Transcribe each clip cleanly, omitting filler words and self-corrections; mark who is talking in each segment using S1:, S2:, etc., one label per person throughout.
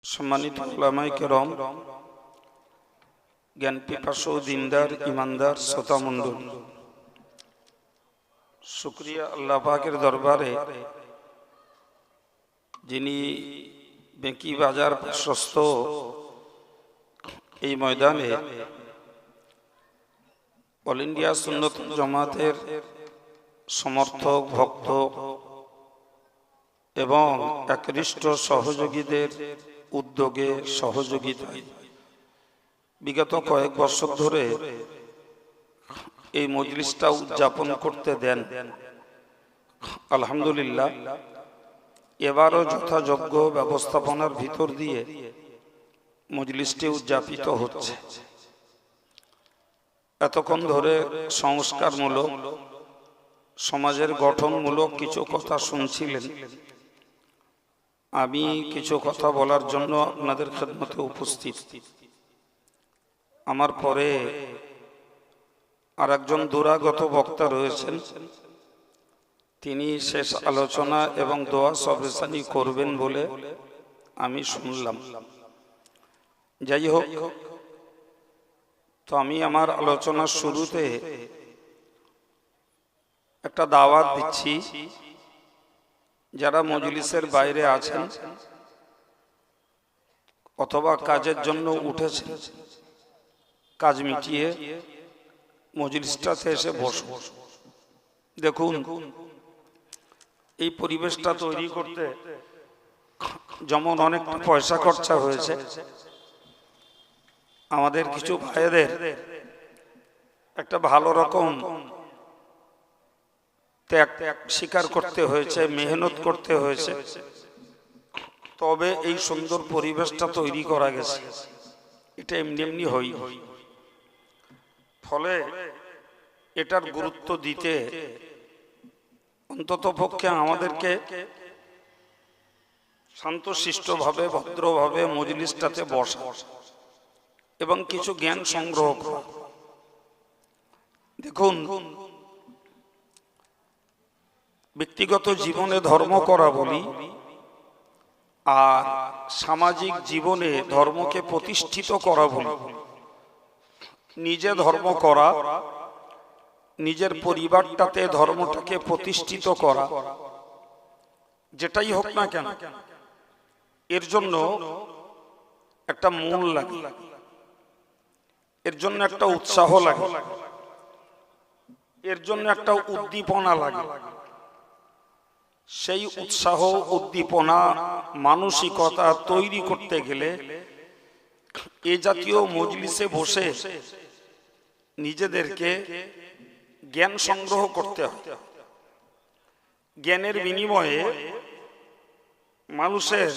S1: সম্মানিত উলামায়ে কেরাম, জ্ঞান পিপাসু দিনদার ইমানদার শ্রোতা মণ্ডল, শুকরিয়া আল্লাহ পাকের দরবারে যিনি বেঁকি বাজার প্রশস্ত এই ময়দানে অল ইন্ডিয়া সুন্নত জামাতের সমর্থক ভক্ত এবং একনিষ্ঠ সহযোগীদের উদ্যোগে সহযোগিতায় বিগত কয়েক বছর ধরে এই মজলিসটা উদযাপন করতে দেন। আলহামদুলিল্লাহ, এবারও যথাযোগ্য ব্যবস্থাপনার ভিতর দিয়ে মজলিসটি উদযাপিত হচ্ছে। এতক্ষণ ধরে সংস্কারমূলক, সমাজের গঠনমূলক কিছু কথা শুনছিলেন। আমি কিছু কথা বলার জন্য আপনাদের খেদমতে উপস্থিত। আমার পরে আর একজন দুরাগত বক্তা রয়েছেন, তিনি শেষ আলোচনা এবং দোয়া সবরেসানি করবেন বলে আমি শুনলাম। যাই হোক, তো আমি আমার আলোচনার শুরুতে একটা দাওয়াত দিচ্ছি। যারা মজলিসের বাইরে আছেন অথবা কাজের জন্য উঠেছেন, কাজ মিটিয়ে মজলিসটাতে এসে বসুন। দেখুন, এই পরিবেশটা তৈরি করতে যেমন অনেক পয়সা খরচা হয়েছে, আমাদের কিছু ভাইদের একটা ভালো রকম ত্যাগ স্বীকার করতে হয়েছে, মেহনত করতে হয়েছে, তবে এই সুন্দর পরিবেশটা তৈরি করা গেছে। এটা এমনি এমনি হই। ফলে এটার গুরুত্ব দিতে অন্তত পক্ষে আমাদেরকে শান্তশিষ্টভাবে ভদ্রভাবে মজলিসটাতে বসা এবং কিছু জ্ঞান সংগ্রহ করা। দেখুন, ব্যক্তিগত জীবনে ধর্ম করা বলি, আর সামাজিক জীবনে ধর্মকে প্রতিষ্ঠিত করা বলি। নিজে ধর্ম করা, নিজের পরিবারটাতে ধর্মটাকে প্রতিষ্ঠিত করা, যেটাই হোক না কেন, এর জন্য একটা মূল লাগে, এর জন্য একটা উৎসাহ লাগে, এর জন্য একটা উদ্দীপনা লাগে। সেই উৎসাহ, উদ্দীপনা, মানসিকতা তৈরি করতে গেলে এ জাতীয় মজলিসে বসে নিজেদেরকে জ্ঞান সংগ্রহ করতে হয়। জ্ঞানের বিনিময়ে মানুষের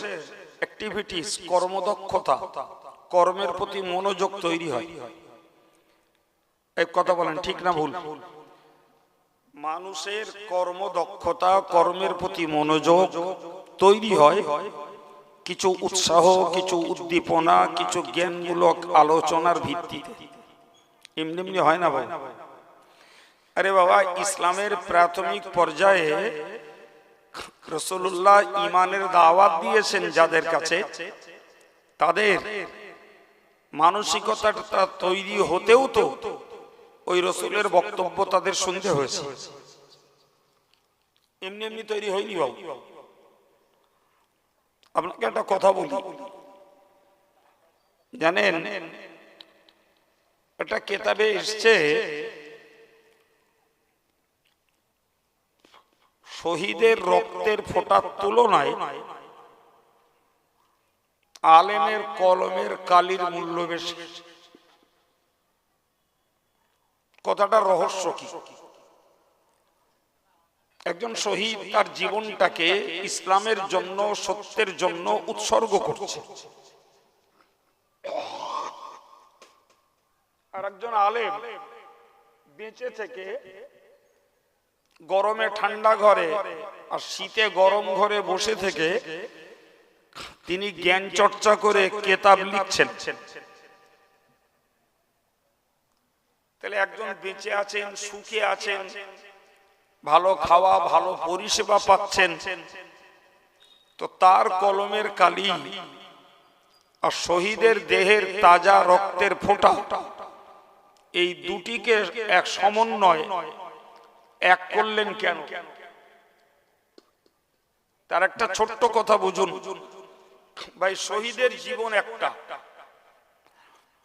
S1: অ্যাক্টিভিটিস, কর্মদক্ষতা, কর্মের প্রতি মনোযোগ তৈরি হয়। এক কথা বলেন, ঠিক না ভুল? মানুষের কর্মদক্ষতা, কর্মের প্রতি মনোযোগ তৈরি হয় কিছু উৎসাহ, কিছু উদ্দীপনা, কিছু জ্ঞানমূলক আলোচনার ভিত্তিতে। এমনি এমনি হয় না ভাই। আরে বাবা, ইসলামের প্রাথমিক পর্যায়ে রাসূলুল্লাহ ঈমানের দাওয়াত দিয়েছেন যাদের কাছে, তাদের মানসিকতাটা তৈরি হতেও তো ওই রাসূলের বক্তব্য তাদের শুনতে হয়েছে। এমনি এমনি তৈরি হয়নি বাবু। আপনাকে একটা কথা বলি, জানেন, একটা কিতাবে এসেছে, শহীদের রক্তের ফোঁটার তুলনায় আলেমের কলমের কালির মূল্য বেশি। কথাটা রহস্য কি? একজন শহীদ তার জীবনটাকে ইসলামের জন্য, সত্যের জন্য উৎসর্গ করছে, আর একজন আলেম বেঁচে থেকে গরমে ঠান্ডা ঘরে আর শীতে গরম ঘরে বসে থেকে তিনি জ্ঞান চর্চা করে কিতাব লিখছেন। তাহলে একজন বেঁচে আছেন, সুখে আছেন, ভালো খাওয়া, ভালো পরিষেবা পাচ্ছেন, তো তার কলমের কালি আর শহীদের দেহের তাজা রক্তের ফোঁটা, এই দুটিকে এক সমন্বয় এক করলেন কেন? তার একটা ছোট্ট কথা বুঝুন ভাই, শহীদের জীবন একটা,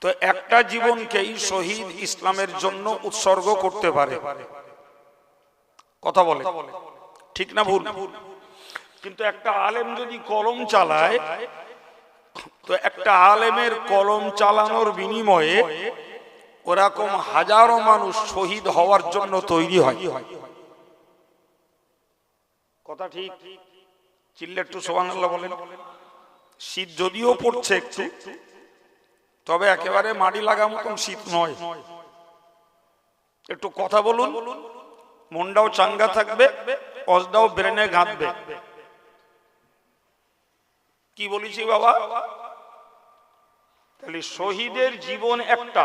S1: তো একটা জীবনকেই শহীদ ইসলামের জন্য উৎসর্গ করতে পারে। কথা বলে ঠিক না ভুল? কিন্তু একটা আলেম যদি কলম চালায়, তো একটা আলেমের কলম চালানোর বিনিময়ে ওরকম হাজারো মানুষ শহীদ হওয়ার জন্য তৈরি হয়। কথা ঠিক? চিল্লে একটু সুবহানাল্লাহ বলেন। শীত যদিও পড়ছে একটু, তবে একেবারে মাটি লাগা মতন শীত নয়। একটু কথা বলুন, মনটাও চাঙ্গা থাকবে, অজটাও ব্রেনে গাঁথবে। কি বলেছি বাবা? তাহলে শহীদের জীবন একটা,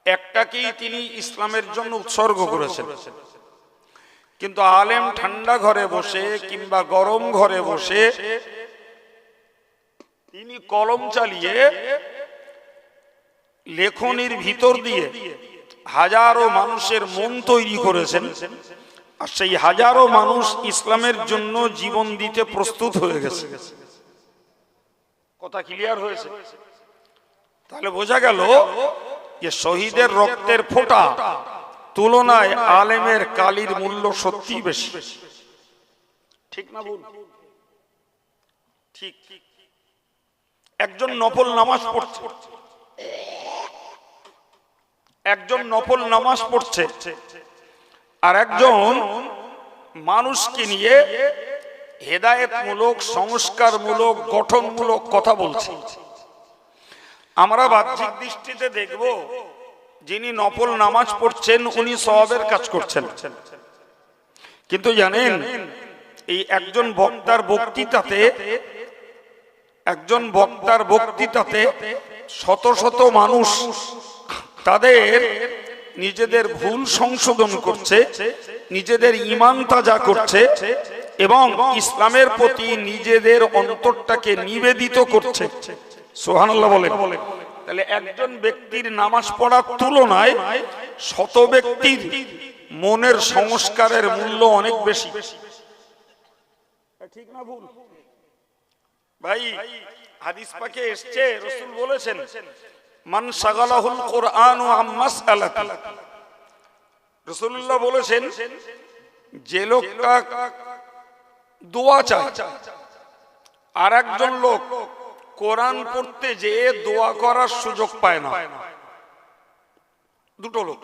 S1: একটাকেই তিনি ইসলামের জন্য উৎসর্গ করেছেন। কিন্তু আলেম ঠান্ডা ঘরে বসে কিংবা গরম ঘরে বসে তিনি কলম চালিয়ে লেখনির ভিতর দিয়ে হাজারো মানুষের মন তৈরি করেছেন, আর সেই হাজারো মানুষ ইসলামের জন্য জীবন দিতে প্রস্তুত হয়ে গেছে। কথা ক্লিয়ার হয়েছে? তাহলে বোঝা গেল যে শহীদের রক্তের ফোঁটা তুলনায় আলেমের কালির মূল্য সত্যি বেশি। ঠিক না ভুল? ঠিক। একজন নফল নামাজ পড়ছে, একজন নফল নামাজ পড়ছে, আর একজন মানুষকে নিয়ে হেদায়েতমূলক, সংস্কারমূলক, গঠনমূলক কথা বলছে। আমরা বাহ্যিক দৃষ্টিতে দেখব যিনি নফল নামাজ পড়ছেন উনি সওয়াবের কাজ করছেন, কিন্তু জানেন এই একজন বক্তৃতাতে শত শত মানুষ তাদের নিজেদের ভুল সংশোধন করছে, নিজেদের ঈমান তাজা করছে এবং ইসলামের প্রতি নিজেদের অন্তরটাকে নিবেদিত করছে। সুবহানাল্লাহ বলেন। তাহলে একজন ব্যক্তির নামাজ পড়ার তুলনায় শত ব্যক্তির মনের সংস্কারের মূল্য অনেক বেশি। ঠিক না ভুল ভাই? হাদিস পাকে এসেছে, রাসূল বলেছেন মান শাগালাহুল কুরআনু আম মাসআলাতি। রাসূলুল্লাহ বলেছেন যে লোকটা দোয়া চায় আর একজন লোক কোরআন পড়তে যেয়ে দোয়া করার সুযোগ পায় না, দুটো লোক,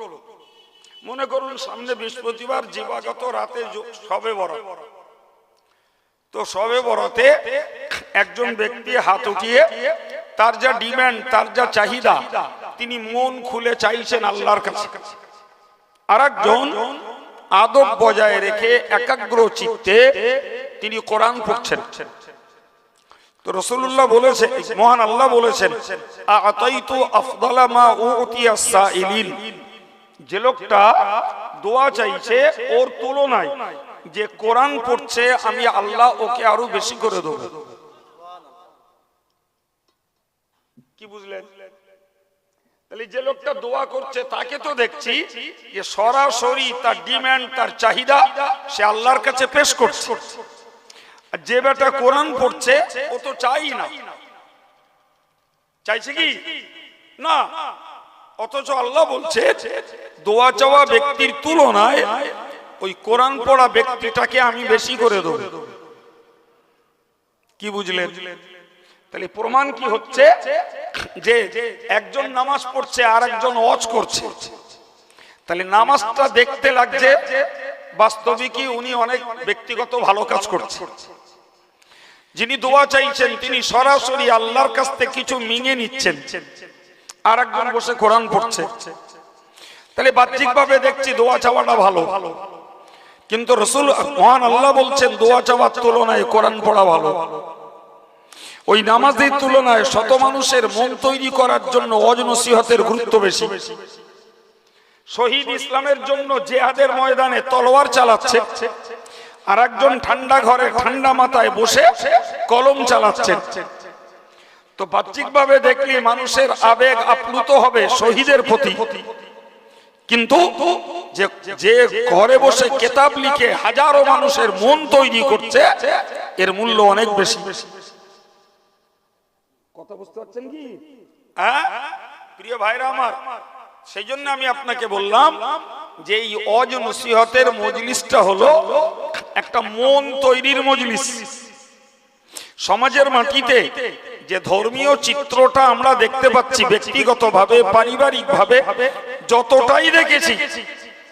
S1: মনে করুন সামনে বৃহস্পতিবার দিবাগত রাতে শবে বরাত, তো শবে বরাতে একজন ব্যক্তি হাত উঠিয়ে তার যা ডিমান্ড, তার যা চাহিদা তিনি মন খুলে চাইছেন আল্লাহর কাছে, আর একজন আদব বজায় রেখে একাগ্র চিত্তে তিনি কোরআন পড়ছেন। তো রাসূলুল্লাহ বলেছেন, মহান আল্লাহ বলেছেন আতাইতু আফদালা মা উতিয়া সাইলিন, যে লোকটা দোয়া চাইছে ওর তুলনায় যে কোরআন পড়ছে আমি আল্লাহ ওকে আরো বেশি করে দেব। কি বুঝলেন? তাহলে যে লোকটা দোয়া করছে তাকে তো দেখছি যে সরাসরি তার ডিমান্ড, তার চাহিদা সে আল্লাহর কাছে পেশ করছে, আর যে বেটা কোরআন পড়ছে ও তো চাই না, চাইছে কি না, অথচ আল্লাহ বলছে দোয়া চাওয়া ব্যক্তির তুলনায় ওই কোরআন পড়া ব্যক্তিটাকে আমি বেশি করে দেব। কি বুঝলেন? তাহলে প্রমাণ কি হচ্ছে যে একজন নামাজ পড়ছে আর একজন ওয়াজ করছে, তাহলে নামাজটা দেখতে লাগছে বাস্তবিকই উনি অনেক ব্যক্তিগত ভালো কাজ করছে। যিনি দোয়া চাইছেন তিনি সরাসরি আল্লাহর কাছ থেকে কিছু মিঙে নিচ্ছেন, আর একজন বসে কোরআন পড়ছে। তাহলে বাহ্যিকভাবে দেখছি দোয়া চাওয়াটা ভালো, কিন্তু রাসূল মহান আল্লাহ বলছেন দোয়া চাওয়ার তুলনায় কোরআন পড়া ভালো। ওই নামাজের তুলনায় শত মানুষের মন তৈরি করার জন্য ওয়াজ নসিহতের গুরুত্ব বেশি। শহীদ ইসলামের জন্য জিহাদের ময়দানে তলোয়ার চালাচ্ছে, আর একজন ঠান্ডা ঘরে ঠান্ডা মাথায় বসে কলম চালাচ্ছেন। তো বাহ্যিকভাবে দেখলে মানুষের আবেগ আপ্লুত হবে শহীদের প্রতি, কিন্তু যে যে ঘরে বসে কিতাব লিখে হাজারো মানুষের মন তৈরি করছে এর মূল্য অনেক বেশি। কথা বুঝতে পারছেন কি? হ্যাঁ প্রিয় ভাইরা আমার, সেই জন্য আমি আপনাকে বললাম যে এই ওয়াজ নসিহতের মজলিসটা হলো একটা মন তৈরির মজলিস। সমাজের মাটিতে যে ধর্মীয় চিত্রটা আমরা দেখতে পাচ্ছি ব্যক্তিগতভাবে পারিবারিকভাবে যতটাই দেখেছি,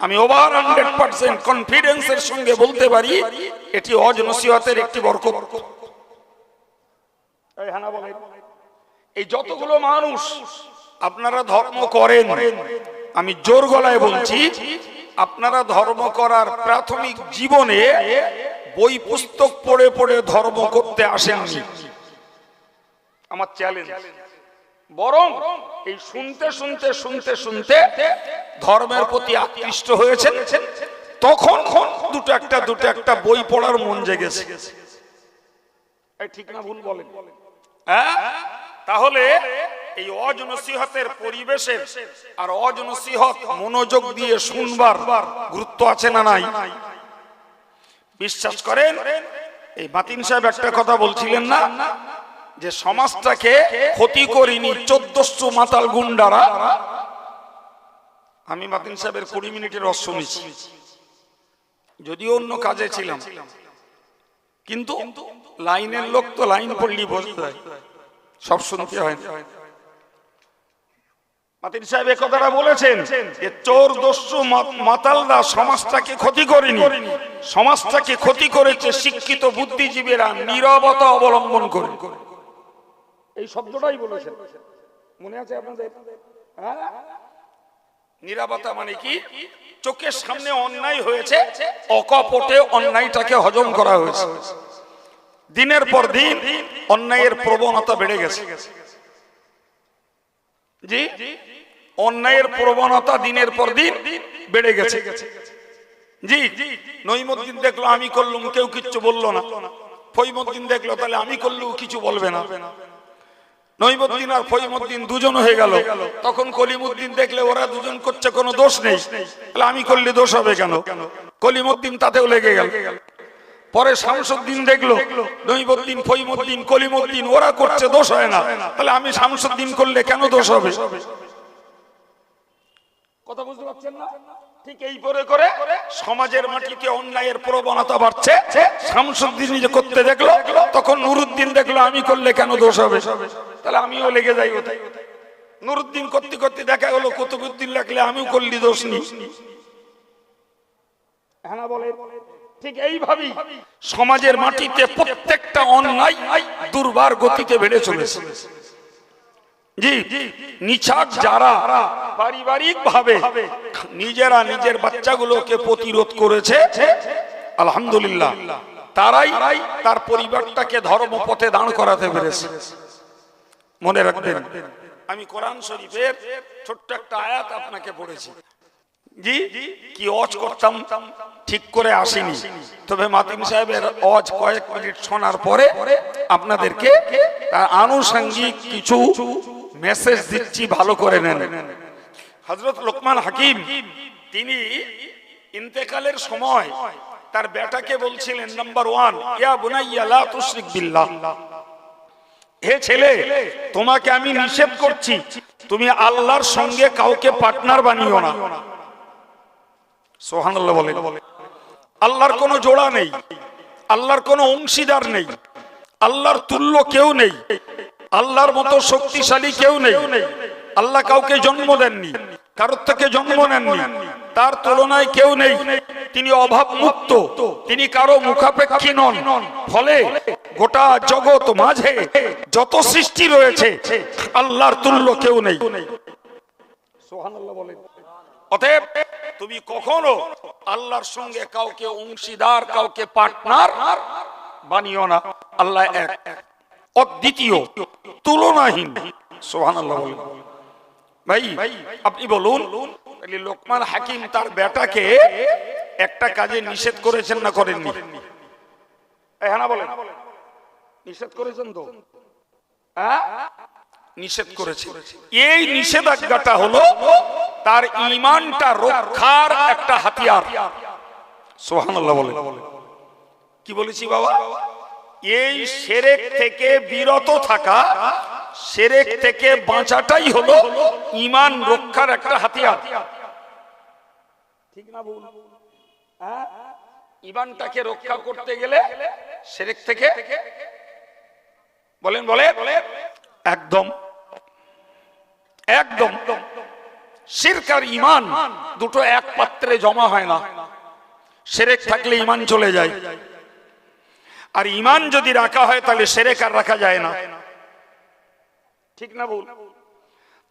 S1: আমি ওভার 100% কনফিডেন্সের সঙ্গে বলতে পারি এটি ওয়াজ নসিহতের একটি বরকত। এই যতগুলো মানুষ আপনারা ধর্ম করেন, আমি জোর গলায় বলছি আপনারা ধর্ম করার প্রাথমিক জীবনে বই পুস্তক পড়ে পড়ে ধর্ম করতে আসেননি, আমার চ্যালেঞ্জ। বরং এই শুনতে শুনতে শুনতে শুনতে ধর্মের প্রতি আকৃষ্ট হয়েছেন, তখন দুটো একটা বই পড়ার মন জেগেছে। ঠিক না ভুল বলেন? হ্যাঁ, তাহলে এই ওয়াজ নসিহতের পরিবেশে আর ওয়াজ নসিহত মনোযোগ দিয়ে শুনবার গুরুত্ব আছে না নাই? বিশ্বাস করেন, এই মাতিন সাহেব একটা কথা বলছিলেন না যে সমাজটাকে ক্ষতি করিনি 1400 মাতাল গুন্ডারা। আমি মাতিন সাহেবের 20 মিনিটের রস শুনেছি, যদিও অন্য কাজে ছিলাম, কিন্তু লাইনের লোক তো লাইন পড়লি বসতে হয়, সব শুনতে হয়। মাতিন সাহেব এই কথাটা বলেছেন যে চোর দস্যু মাতালরা সমাজটাকে ক্ষতি করেনি, সমাজটাকে ক্ষতি করেছে শিক্ষিত বুদ্ধিজীবীরা নীরবতা অবলম্বন করে। এই শব্দটাই বলেছেন, মনে আছে আপনাদের? নীরবতা মানে কি? চোখের সামনে অন্যায় হয়েছে, অকপটে অন্যায়টাকে হজম করা হয়েছে। দিনের পর দিন অন্যায়ের প্রবণতা বেড়ে গেছে। জি, অন্যায়ের প্রবণতা দিনের পর দিন বেড়ে গেছে। জি, নইমুদ্দিন দেখলো আমি করলুম, কেউ কিচ্ছু বললো না। ফইমুদ্দিন দেখলো, তাহলে আমি করলেও কিছু বলবে না। নইমুদ্দিন আর ফইমুদ্দিন দুজন হয়ে গেল। তখন কলিমুদ্দিন দেখলে ওরা দুজন করছে, কোনো দোষ নেই, তাহলে আমি করলে দোষ হবে কেন? কলিমুদ্দিন তাতেও লেগে গেল। পরে শামসুদ্দিন দেখলো নইমুদ্দিন, ফইমুদ্দিন, কলিমুদ্দিন ওরা করছে, দোষ হয় না, তাহলে আমি শামসুদ্দিন করলে কেন দোষ হবে? কথা বুঝতে পারছেন না? ঠিক এই করে সমাজের মাটিতে অন্যায়ের প্রবণতা বাড়ছে। শামসুদ্দিন যে করতে দেখলো, তখন নুরুদ্দিন দেখলো আমি করলে কেন দোষ হবে, তাহলে আমিও লেগে যাই ওটাই। নুরুদ্দিন করতে করতে দেখা গেল কুতুবউদ্দিন লাগলে আমিও করলি দোষ নেই। হ্যাঁ বলে, ঠিক এইভাবেই সমাজের মাটিতে প্রত্যেকটা অন্যায় দুর্বার গতিতে বেড়ে চলেছে। জি, নিছক যারা পারিবারিক ভাবে নিজেরা নিজের বাচ্চাগুলোকে প্রতিরোধ করেছে, আলহামদুলিল্লাহ, তারাই তার পরিবারটাকে ধর্মপথে দাঁড় করাতে পেরেছে। মনে রাখবেন, আমি কোরআন শরীফের ছোট্ট একটা আয়াত আপনাকে পড়েছি। জি, কি ওয়াজ করতাম ঠিক করে আসেনি, তবে মাতিন সাহেবের ওয়াজ কয়েক মিনিট শোনার পরে আপনাদেরকে তার আনুষঙ্গিক কিছু মেসেজ দিচ্ছি, ভালো করে নেন। হযরত লোকমান হাকিম তিনি ইন্তেকালের সময় তার বেটাকে বলছিলেন, নাম্বার 1, ইয়া বুনাইয়া লা তুশরিক বিল্লাহ, হে ছেলে, তোমাকে আমি নিষেধ করছি তুমি আল্লাহর সঙ্গে কাউকে পার্টনার বানিও না। সুবহানাল্লাহ বলেন। আল্লাহর কোনো জোড়া নেই, আল্লাহর কোনো অংশীদার নেই, আল্লাহর তুল্য কেউ নেই, আল্লাহর মতো শক্তিশালী কেউ নেই। আল্লাহ কাউকে জন্ম দেননি, কারোর থেকে জন্ম নেননি, তার তুলনায় কেউ নেই। তিনি অভাব মুক্ত, তিনি কারো মুখাপেক্ষী নন। ফলে গোটা জগৎ মাঝে যত সৃষ্টি রয়েছে আল্লাহর তুল্য কেউ নেই। সুবহানাল্লাহ বলেন। অতএব তুমি কখনো আল্লাহর সঙ্গে কাউকে অংশীদার, কাউকে পার্টনার বানিও না। আল্লাহ এক, অদ্বিতীয়, তুলনাহীন। সুবহানাল্লাহ বলেন। ভাই আপনি বলুন, লোকমান হাকিম তার বেটাকে একটা কাজে নিষেধ করেছেন না করেননি? হ্যাঁ বলেন, নিষেধ করেছেন তো? নিষেধ করেছে। এই নিষেধাজ্ঞাটা হলো তার ঈমানটা রক্ষার একটা হাতিয়ার। সুবহানাল্লাহ বলে। কি বলেছি বাবা? এই শিরক থেকে বিরত থাকা, শিরক থেকে বাঁচাটাই হলো ঈমান রক্ষার একটা হাতিয়ার। ঠিক না ভুল? ঈমানটাকে রক্ষা করতে গেলে শিরক থেকে বলেন একদম একদম শিরক আর ঈমান দুটো এক পাত্রে জমা হয় না। শিরক থাকলে ঈমান চলে যায়, আর ঈমান যদি রাখা হয় তাহলে শিরক আর রাখা যায় না। ঠিক না ভুল?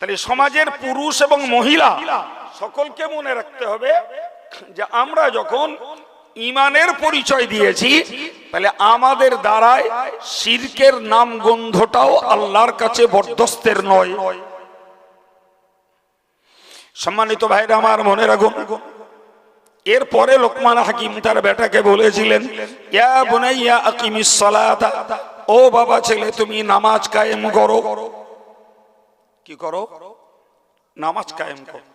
S1: তাহলে সমাজের পুরুষ এবং মহিলা সকলকে মনে রাখতে হবে যে আমরা যখন ঈমানের পরিচয় দিয়েছি, তাহলে আমাদের দ্বারায় শিরকের নাম গন্ধটাও আল্লাহর কাছে বরদস্তের নয়। সম্মানিত ভাইরা আমার, মনে রাখুন, এরপরে লোকমান হাকিম তার বেটাকে বলেছিলেন, ইয়া বুনাইয়া আকিমিস সালাতা, ও বাবা ছেলে তুমি নামাজ কায়েম করো। কি করো? নামাজ কায়েম করো।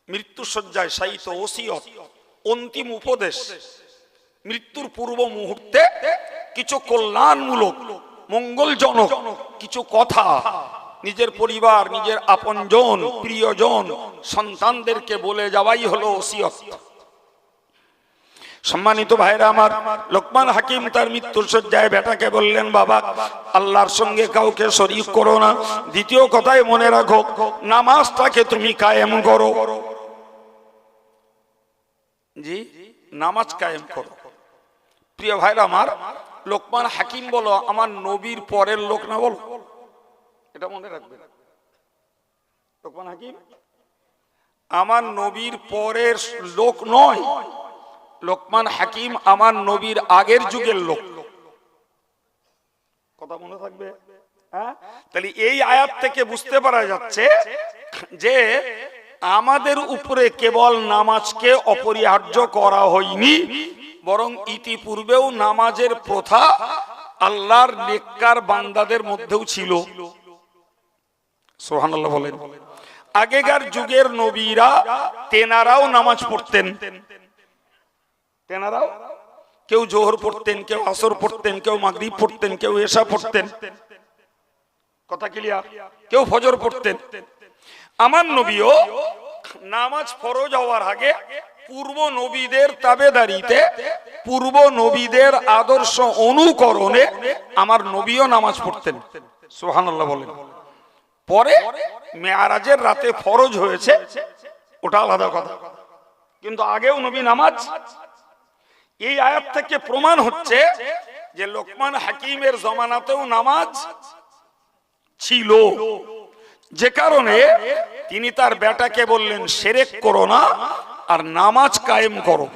S1: মৃত্যু শয্যায় শায়িত ওসিয়ত, অন্তিম উপদেশ, মৃত্যুর পূর্ব মুহূর্তে কিছু কল্যাণমূলক মঙ্গলজনক কিছু কথা নিজের পরিবার, নিজের আপনজন, প্রিয়জন, সন্তানদেরকে বলে যাওয়াই হলো ওসিয়ত। সম্মানিত ভাইরা আমার, লোকমান হাকিম তার মৃত্যুর শয্যায় বেটাকে বললেন, বাবা আল্লাহর সঙ্গে কাউকে শরীক করো না। দ্বিতীয় কথায় মনে রাখো, নামাজটাকে তুমি কায়েম করো। জি, নামাজ কায়েম করো। প্রিয় ভাইরা আমার, লোকমান হাকিম বলো আমার নবীর পরের লোক না, বলো এটা মনে রাখবে। লোকমান হাকিম আমার নবীর পরের লোক নয়, লোকমান হাকিম আমার নবীর আগের যুগের লোক। কথা মনে থাকবে? তাহলে এই আয়াত থেকে বুঝতে পারা যাচ্ছে যে আমাদের উপরে কেবল নামাজকে অপরিহার্য করা হয়নি, বরং ইতিপূর্বেও নামাজের প্রথা আল্লাহর নেককার বান্দাদের মধ্যেও ছিল। সুবহানাল্লাহ বলেন। আগেকার যুগের নবীরা তেনারাও নামাজ পড়তেন। তেনারাও কেউ জোহর পড়তেন, কেউ আসর পড়তেন, কেউ মাগরিব পড়তেন, কেউ এশা পড়তেন। কথা ক্লিয়ার? কেউ ফজর পড়তেন। আমার নবীও নামাজ ফরজ হওয়ার আগে পূর্ব নবীদের তাবেদারিতে, পূর্ব নবীদের আদর্শ অনুকরণে আমার নবীও নামাজ পড়তেন। সুবহানাল্লাহ বলেন। পরে মেরাজের রাতে ফরজ হয়েছে, ওটা আলাদা কথা, কিন্তু আগেও নবী নামাজ। এই আয়াত থেকে প্রমাণ হচ্ছে যে লোকমান হাকিমের জমানাতেও নামাজ ছিল, যে কারণে তিনি তার বেটাকে বললেন শিরক করো না আর নামাজ কায়েম করো।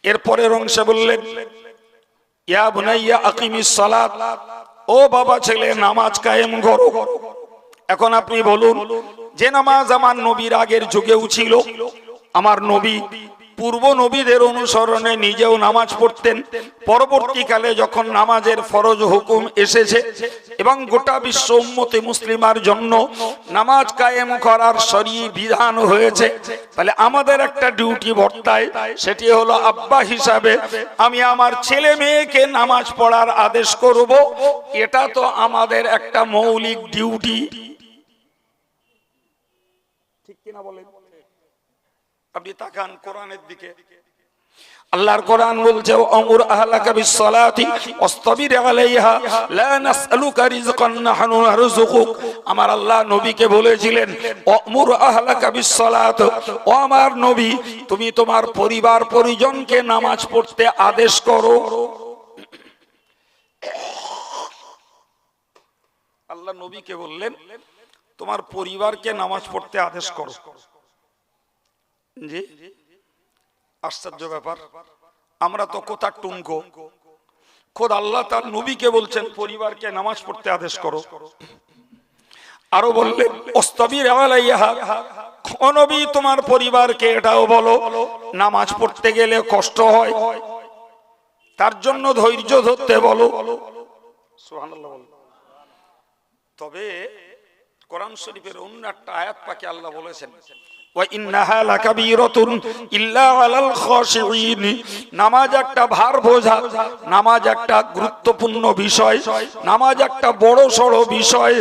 S1: এরপরের অংশে বললেন, ইয়া বুনাইয়া আকিমিস সালাত, ও বাবা ছেলে নামাজ কায়েম করো। এখন আপনি বলুন, যে নামাজ আমার নবীর আগের যুগেও ছিল, আমার নবী পূর্ব নবীদের অনুসরণে নিজেও নামাজ পড়তেন, পরবর্তীকালে যখন নামাজের ফরজ হুকুম এসেছে এবং গোটা বিশ্ব উম্মতে মুসলিমার জন্য নামাজ কায়েম করার শরঈ বিধান হয়েছে, তাহলে আমাদের একটা ডিউটি বর্তায়, সেটি হলো আব্বা হিসাবে আমি আমার ছেলে মেয়েকে নামাজ পড়ার আদেশ করব। এটা তো আমাদের একটা মৌলিক ডিউটি। ঠিক কিনা বলেন? আপনি তাকান কোরআনের দিকে, আল্লাহর কোরআন বলছে, আমুর আহলাকা বিসসালাতি ওয়াসতাবির আলাইহা লা নাসআলুকা রিজকান নাহনু নারযুকুক। আমার আল্লাহ নবীকে বলেছিলেন, আমুর আহলাকা বিসসালাত, ও আমার নবী তুমি তোমার পরিবার পরিজনকে নামাজ পড়তে আদেশ করো। আল্লাহ নবীকে বললেন তোমার পরিবারকে নামাজ পড়তে আদেশ করো। জি, আশ্চর্য ব্যাপার। আমরা তো কোথা টুঙ্কো, খোদ আল্লাহ তার নবীকে বলছেন পরিবারকে নামাজ পড়তে আদেশ করো। আরো বললেন ওয়াসতাবির আলাইহা, ও নবী তোমার পরিবারকে এটাও বলো নামাজ পড়তে গেলে কষ্ট হয়, তার জন্য ধৈর্য ধরতে বলো। সুবহানাল্লাহ বলেন। তবে কোরআন শরীফের অন্য একটা আয়াত পাকে আল্লাহ বলেছেন, ওয়া ইন্নাহা লাকাবীরাতুন ইল্লা আলাল খাশিঈন। নামাজ একটা ভার বোঝা, নামাজ একটা গুরুত্বপূর্ণ বিষয়, নামাজ একটা বড় সড় বিষয়।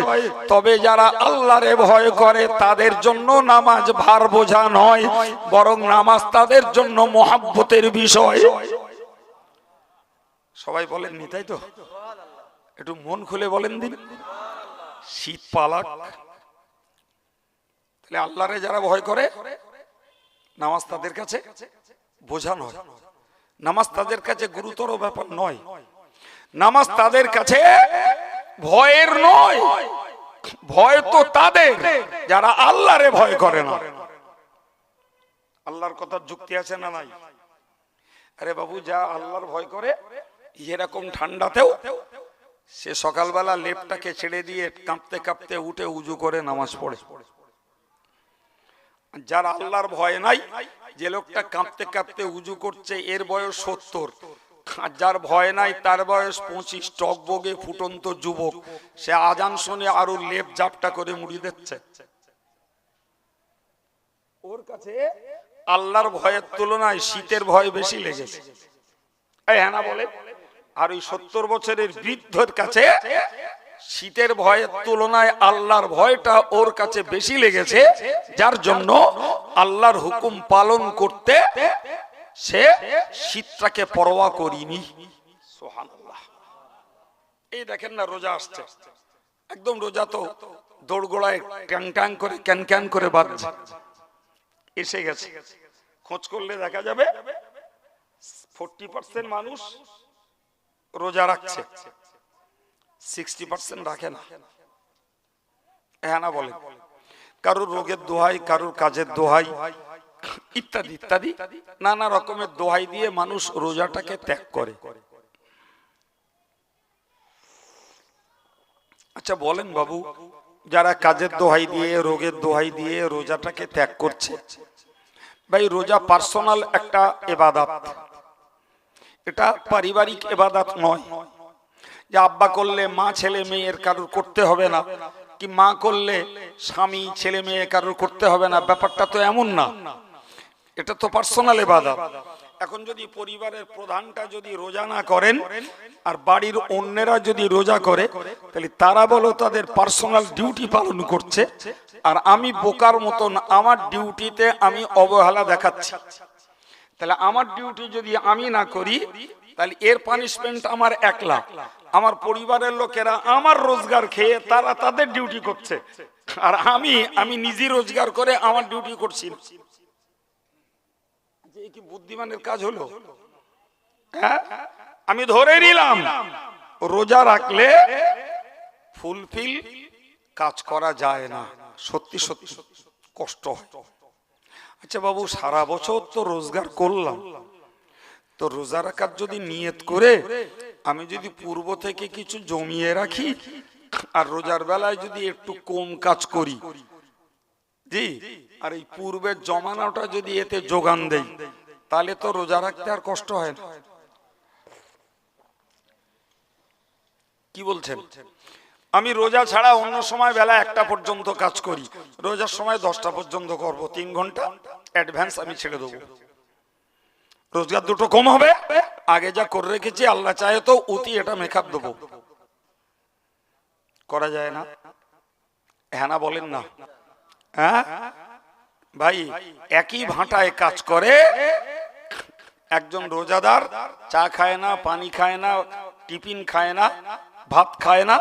S1: তবে যারা আল্লাহরে ভয় করে তাদের জন্য নামাজ ভার বোঝা নয়, বরং নামাজ তাদের জন্য মহব্বতের বিষয়। সবাই বলেননি তাই তো? একটু মন খুলে বলেন দিন। শীত পালাক, তাহলে আল্লাহরে যারা ভয় করে নামাজ তাদের কাছে বোঝা নয়, নামাজ তাদের কাছে গুরুতর ব্যাপার নয়, নামাজ তাদের কাছে ভয়ের নয়। ভয় তো তাদের যারা আল্লাহরে ভয় করে না। আল্লাহর কথার যুক্তি আছে না নাই? আরে বাবু, যা আল্লাহর ভয় করে এরকম ঠান্ডাতেও সে সকালবেলা লেপটাকে ছেড়ে দিয়ে কাঁপতে কাঁপতে উঠে উজু করে নামাজ পড়ে। যার আল্লাহর ভয় নাই, যে লোকটা কাঁপতে কাঁপতে উজু করছে এর বয়স 70, আর যার ভয় নাই তার বয়স 25, টকবগে ফুটন্ত যুবক, সে আজান শুনে আরো লেপ জাপটা করে মুড়ি দিচ্ছে। ওর কাছে আল্লাহর ভয়ের তুলনায় শীতের ভয় বেশি লেগেছে। হ্যাঁ না বলে? আর ওই 70 বছরের বৃদ্ধের কাছে শীতের ভয়ের তুলনায় আল্লাহর ভয়টা ওর কাছে বেশি লেগেছে, যার জন্য আল্লাহর হুকুম পালন করতে সে শীতটাকে পরোয়া করিনি। সুবহানাল্লাহ। এই দেখেন না, রোজা আসছে, একদম রোজা তো দৌড়গোড়ায় ট্যাং ট্যাং করে ক্যান ক্যান করে বাজছে, এসে গেছে। খোঁজ করলে দেখা যাবে 40% মানুষ রোজা রাখছে, 60% রাখে না। হ্যাঁ না বলে? কারোর রোগের দোহাই, কারোর কাজের দোহাই, ইত্যাদি ইত্যাদি নানা রকমের দোহাই দিয়ে মানুষ রোজাটাকে ত্যাগ করে। আচ্ছা বলেন বাবু, যারা কাজের দোহাই দিয়ে, রোগের দোহাই দিয়ে রোজাটাকে ত্যাগ করছে, ভাই রোজা পার্সোনাল একটা ইবাদত, এটা পারিবারিক ইবাদত নয় যে আব্বা করলে মা ছেলে মেয়ের কারোর করতে হবে না, কি মা করলে স্বামী ছেলে মেয়ে কারোর করতে হবে না। ব্যাপারটা তো এমন না, এটা তো পার্সোনাল ইবাদত। এখন যদি পরিবারের প্রধানটা যদি রোজা না করেন আর বাড়ির অন্যেরা যদি রোজা করে, তাহলে তারা বলো তাদের পার্সোনাল ডিউটি পালন করছে, আর আমি বোকার মতন আমার ডিউটিতে আমি অবহেলা দেখাচ্ছি। তাহলে আমার ডিউটি যদি আমি না করি, তাহলে এর পানিশমেন্ট আমার একলা। আমার পরিবারের লোকেরা আমার রোজগার খেয়ে তারা তাদের ডিউটি করছে, আর আমি নিজে রোজগার করে আমার ডিউটি করছি। এই কি বুদ্ধিমানের কাজ হলো? হ্যাঁ, আমি ধরে নিলাম রোজা রাখলে ফুলফিল কাজ করা যায় না, সত্যি সত্যি কষ্ট হয়। আচ্ছা বাবু, সারা বছর তো রোজগার করলাম, তো রোজা রাখার যদি নিয়ত করে আমি যদি পূর্ব থেকে কিছু জমিয়ে রাখি আর রোজার বেলায় যদি একটু কম কাজ করি, জি, আর এই পূর্বের জমানোটা যদি এতে যোগান দেই, তাহলে তো রোজা রাখতে আর কষ্ট হয় না। কি বলছেন? আমি রোজা ছাড়া অন্য সময় বেলা 1টা পর্যন্ত কাজ করি, রোজার সময় 10টা পর্যন্ত করব, 3 ঘন্টা অ্যাডভান্স আমি ছেড়ে দেবো। রোজগার দুটো কম হবে, আগে যা করে রেখেছি আল্লাহ চাহে তো অতি এটা মেকআপ দেবো। করা যায় না? হ্যাঁ না বলেন না? হ্যাঁ ভাই, একই ভাঁটায় কাজ করে একজন রোজাদার চা খায় না, পানি খায় না, টিফিন খায় না, ভাত খায় না,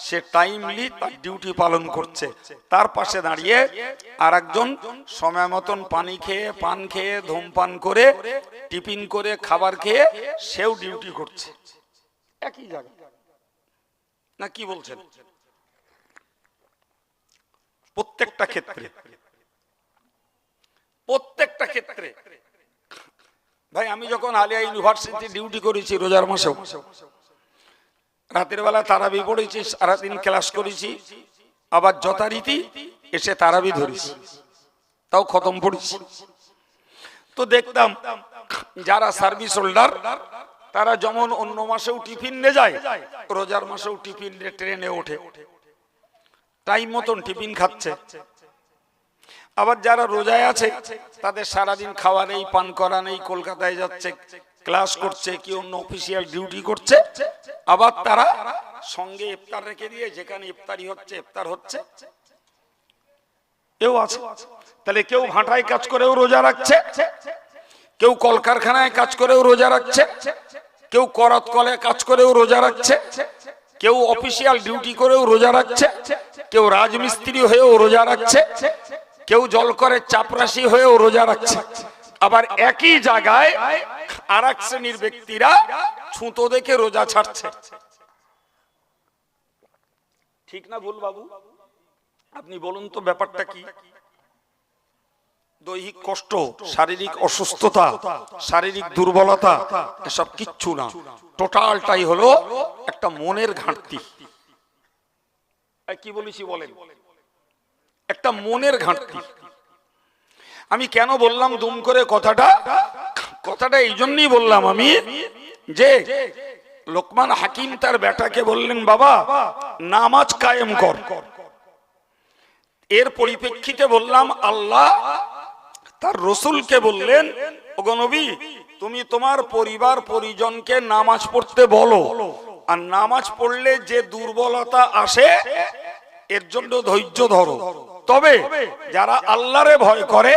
S1: সে টাইমলি তার ডিউটি পালন করছে। তার পাশে দাঁড়িয়ে আর একজন সময় মতন পানি খেয়ে, পান খেয়ে, ধূমপান করে, টিফিন করে, খাবার খেয়ে সেও ডিউটি করছে একই জায়গায়। না কি বলছেন? প্রত্যেকটা ক্ষেত্রে, প্রত্যেকটা ক্ষেত্রে। ভাই আমি যখন আলিয়া ইউনিভার্সিটি ডিউটি করেছি রোজার মাসেও, রাতের বেলা তারাবি পড়েছি, সারাদিন ক্লাস করেছি, আবার যথারীতি এসে তারাবি ধরেছি, তাও খতম পড়েছি। তো দেখতাম যারা সার্ভিস হোল্ডার তারা যেমন অন্য মাসেও টিফিন নিয়ে যায়, রোজার মাসেও টিফিন নিয়ে ট্রেনে ওঠে, টাইম মতন টিফিন খাচ্ছে। আবার যারা রোজায় আছে তাদের সারাদিন খাওয়া নেই, পান করা নেই, কলকাতায় যাচ্ছে, ক্লাস করছে, কি অন্য অফিসিয়াল ডিউটি করছে, আবার তারা সঙ্গে ইফতার রেখে দিয়ে যেখানে ইফতারি হচ্ছে ইফতার হচ্ছে, কেউ আছে। তাহলে কেউ ভাটায় কাজ করেও রোজা রাখছে, কেউ কলকারখানায় কাজ করেও রোজা রাখছে, কেউ করাত কলে কাজ করেও রোজা রাখছে, কেউ অফিসিয়াল ডিউটি করেও রোজা রাখছে, কেউ রাজমিস্ত্রি হয়েও রোজা রাখছে, কেউ জল করে চাপরাশি হয়েও রোজা রাখছে। আবার একই জায়গায় আর এক শ্রেণীর ব্যক্তিরা ছুতো দেখে রোজা ছাড়ছে। ঠিক না ভুল বাবু? আপনি বলুন তো ব্যাপারটা কি? দৈহিক কষ্ট, শারীরিক অসুস্থতা, শারীরিক দুর্বলতা, এসব কিচ্ছু না, টোটালটাই হলো একটা মনের ঘাটতি। কি বলেছি বলেন? একটা মনের ঘাটতি। আমি কেন বললাম দুম করে কথাটা এই জন্যই বললাম আমি, যে লোকমান হাকিম তার বেটাকে বললেন, বাবা নামাজ কায়েম কর। এর পরিপ্রেক্ষিতে বললাম আল্লাহ তার রসুলকে বললেন, ওগো নবী তুমি তোমার পরিবার পরিজনকে নামাজ পড়তে বলো, আর নামাজ পড়লে যে দুর্বলতা আসে এর জন্য ধৈর্য ধরো। তবে যারা আল্লাহরে ভয় করে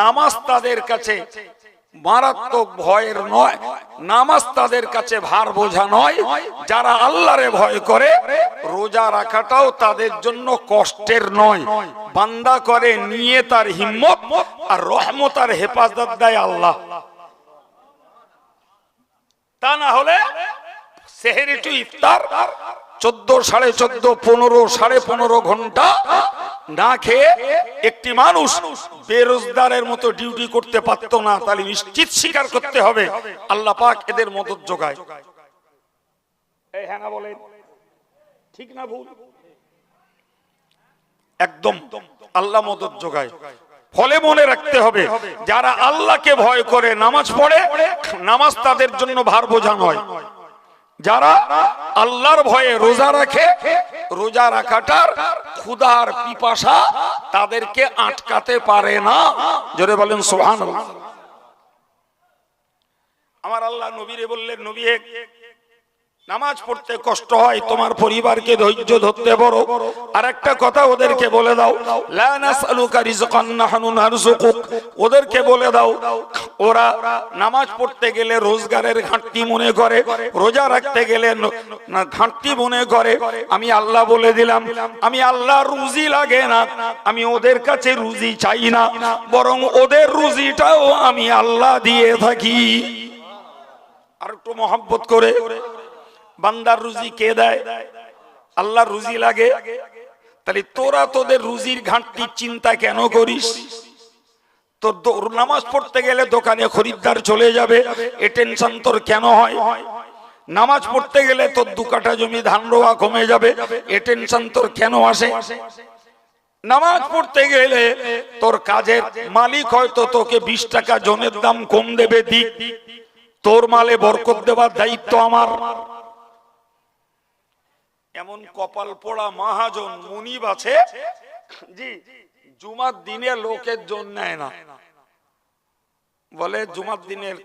S1: নামাজ তাদের কাছে মারাত্মক ভয়ের নয়, নামাজ তাদের কাছে ভার বোঝা নয়। যারা আল্লাহরে ভয় করে রোজা রাখাটাও তাদের জন্য কষ্টের নয়। বান্দা করে নিয়ে তার হিম্মত, আর রহমত আর হেফাজত দেয় আল্লাহ। তা না হলে সেহরি টু ইফতার 14, 14.5, 15, 15.5 ঘন্টা না খেয়ে একটি মানুষ বেরোজগারের মতো ডিউটি করতে পারত না। তাহলে নিশ্চিত স্বীকার করতে হবে আল্লাহ পাক এদের মদদ যোগায়। এই হ্যাঁ না বলেন, ঠিক না ভুল? একদম আল্লাহ মদদ যোগায়। ফলে মনে রাখতে হবে যারা আল্লাহকে ভয় করে নামাজ পড়ে, নামাজ তাদের জন্য ভার বোঝা নয়। যারা আল্লাহর ভয়ে রোজা রাখে, রোজা রাখাটার ক্ষুধার পিপাসা তাদেরকে আটকাতে পারে না। জোরে বলেন সুবহানাল্লাহ। আমার আল্লাহ নবীরে বললেন, নবী নামাজ পড়তে কষ্ট হয়, তোমার পরিবারকে ধৈর্য ধরতে বলো। আর একটা কথা ওদেরকে বলে দাও, লা নাসআলুকা রিজকান নাহনু নারযুকুক। ওদেরকে বলে দাও, ওরা নামাজ পড়তে গেলে রোজগারের ঘাটতি মনে করে, রোজা রাখতে গেলে ঘাটতি মনে করে। আমি আল্লাহ বলে দিলাম, আমি আল্লাহ রুজি লাগে না, আমি ওদের কাছে রুজি চাই না, বরং ওদের রুজিটাও আমি আল্লাহ দিয়ে থাকি। আর একটু মহব্বত করে, বান্দার রুজি কে দেয়? আল্লাহর রুজি লাগে। তাহলে তোরা তোদের রুজির ঘাটতির চিন্তা কেন করিস? তোর নামাজ পড়তে গেলে দোকানে খরিদ্দার চলে যাবে, এ টেনশন তোর কেন হয়? নামাজ পড়তে গেলে তোর 2 কাঠা জমি ধান রোয়া কমে যাবে, এ টেনশন তোর কেন আসে? নামাজ পড়তে গেলে তোর কাজের মালিক হয়তো তোকে 20 টাকা জনের দাম কম দেবে, দিক, তোর মালে বরকত দেওয়ার দায়িত্ব আমার। এমন কপাল পোড়া মহাজন মুনিব আছে, জি জুমার দিনে লোকের জন নেয় না, বলে জুমার দিনের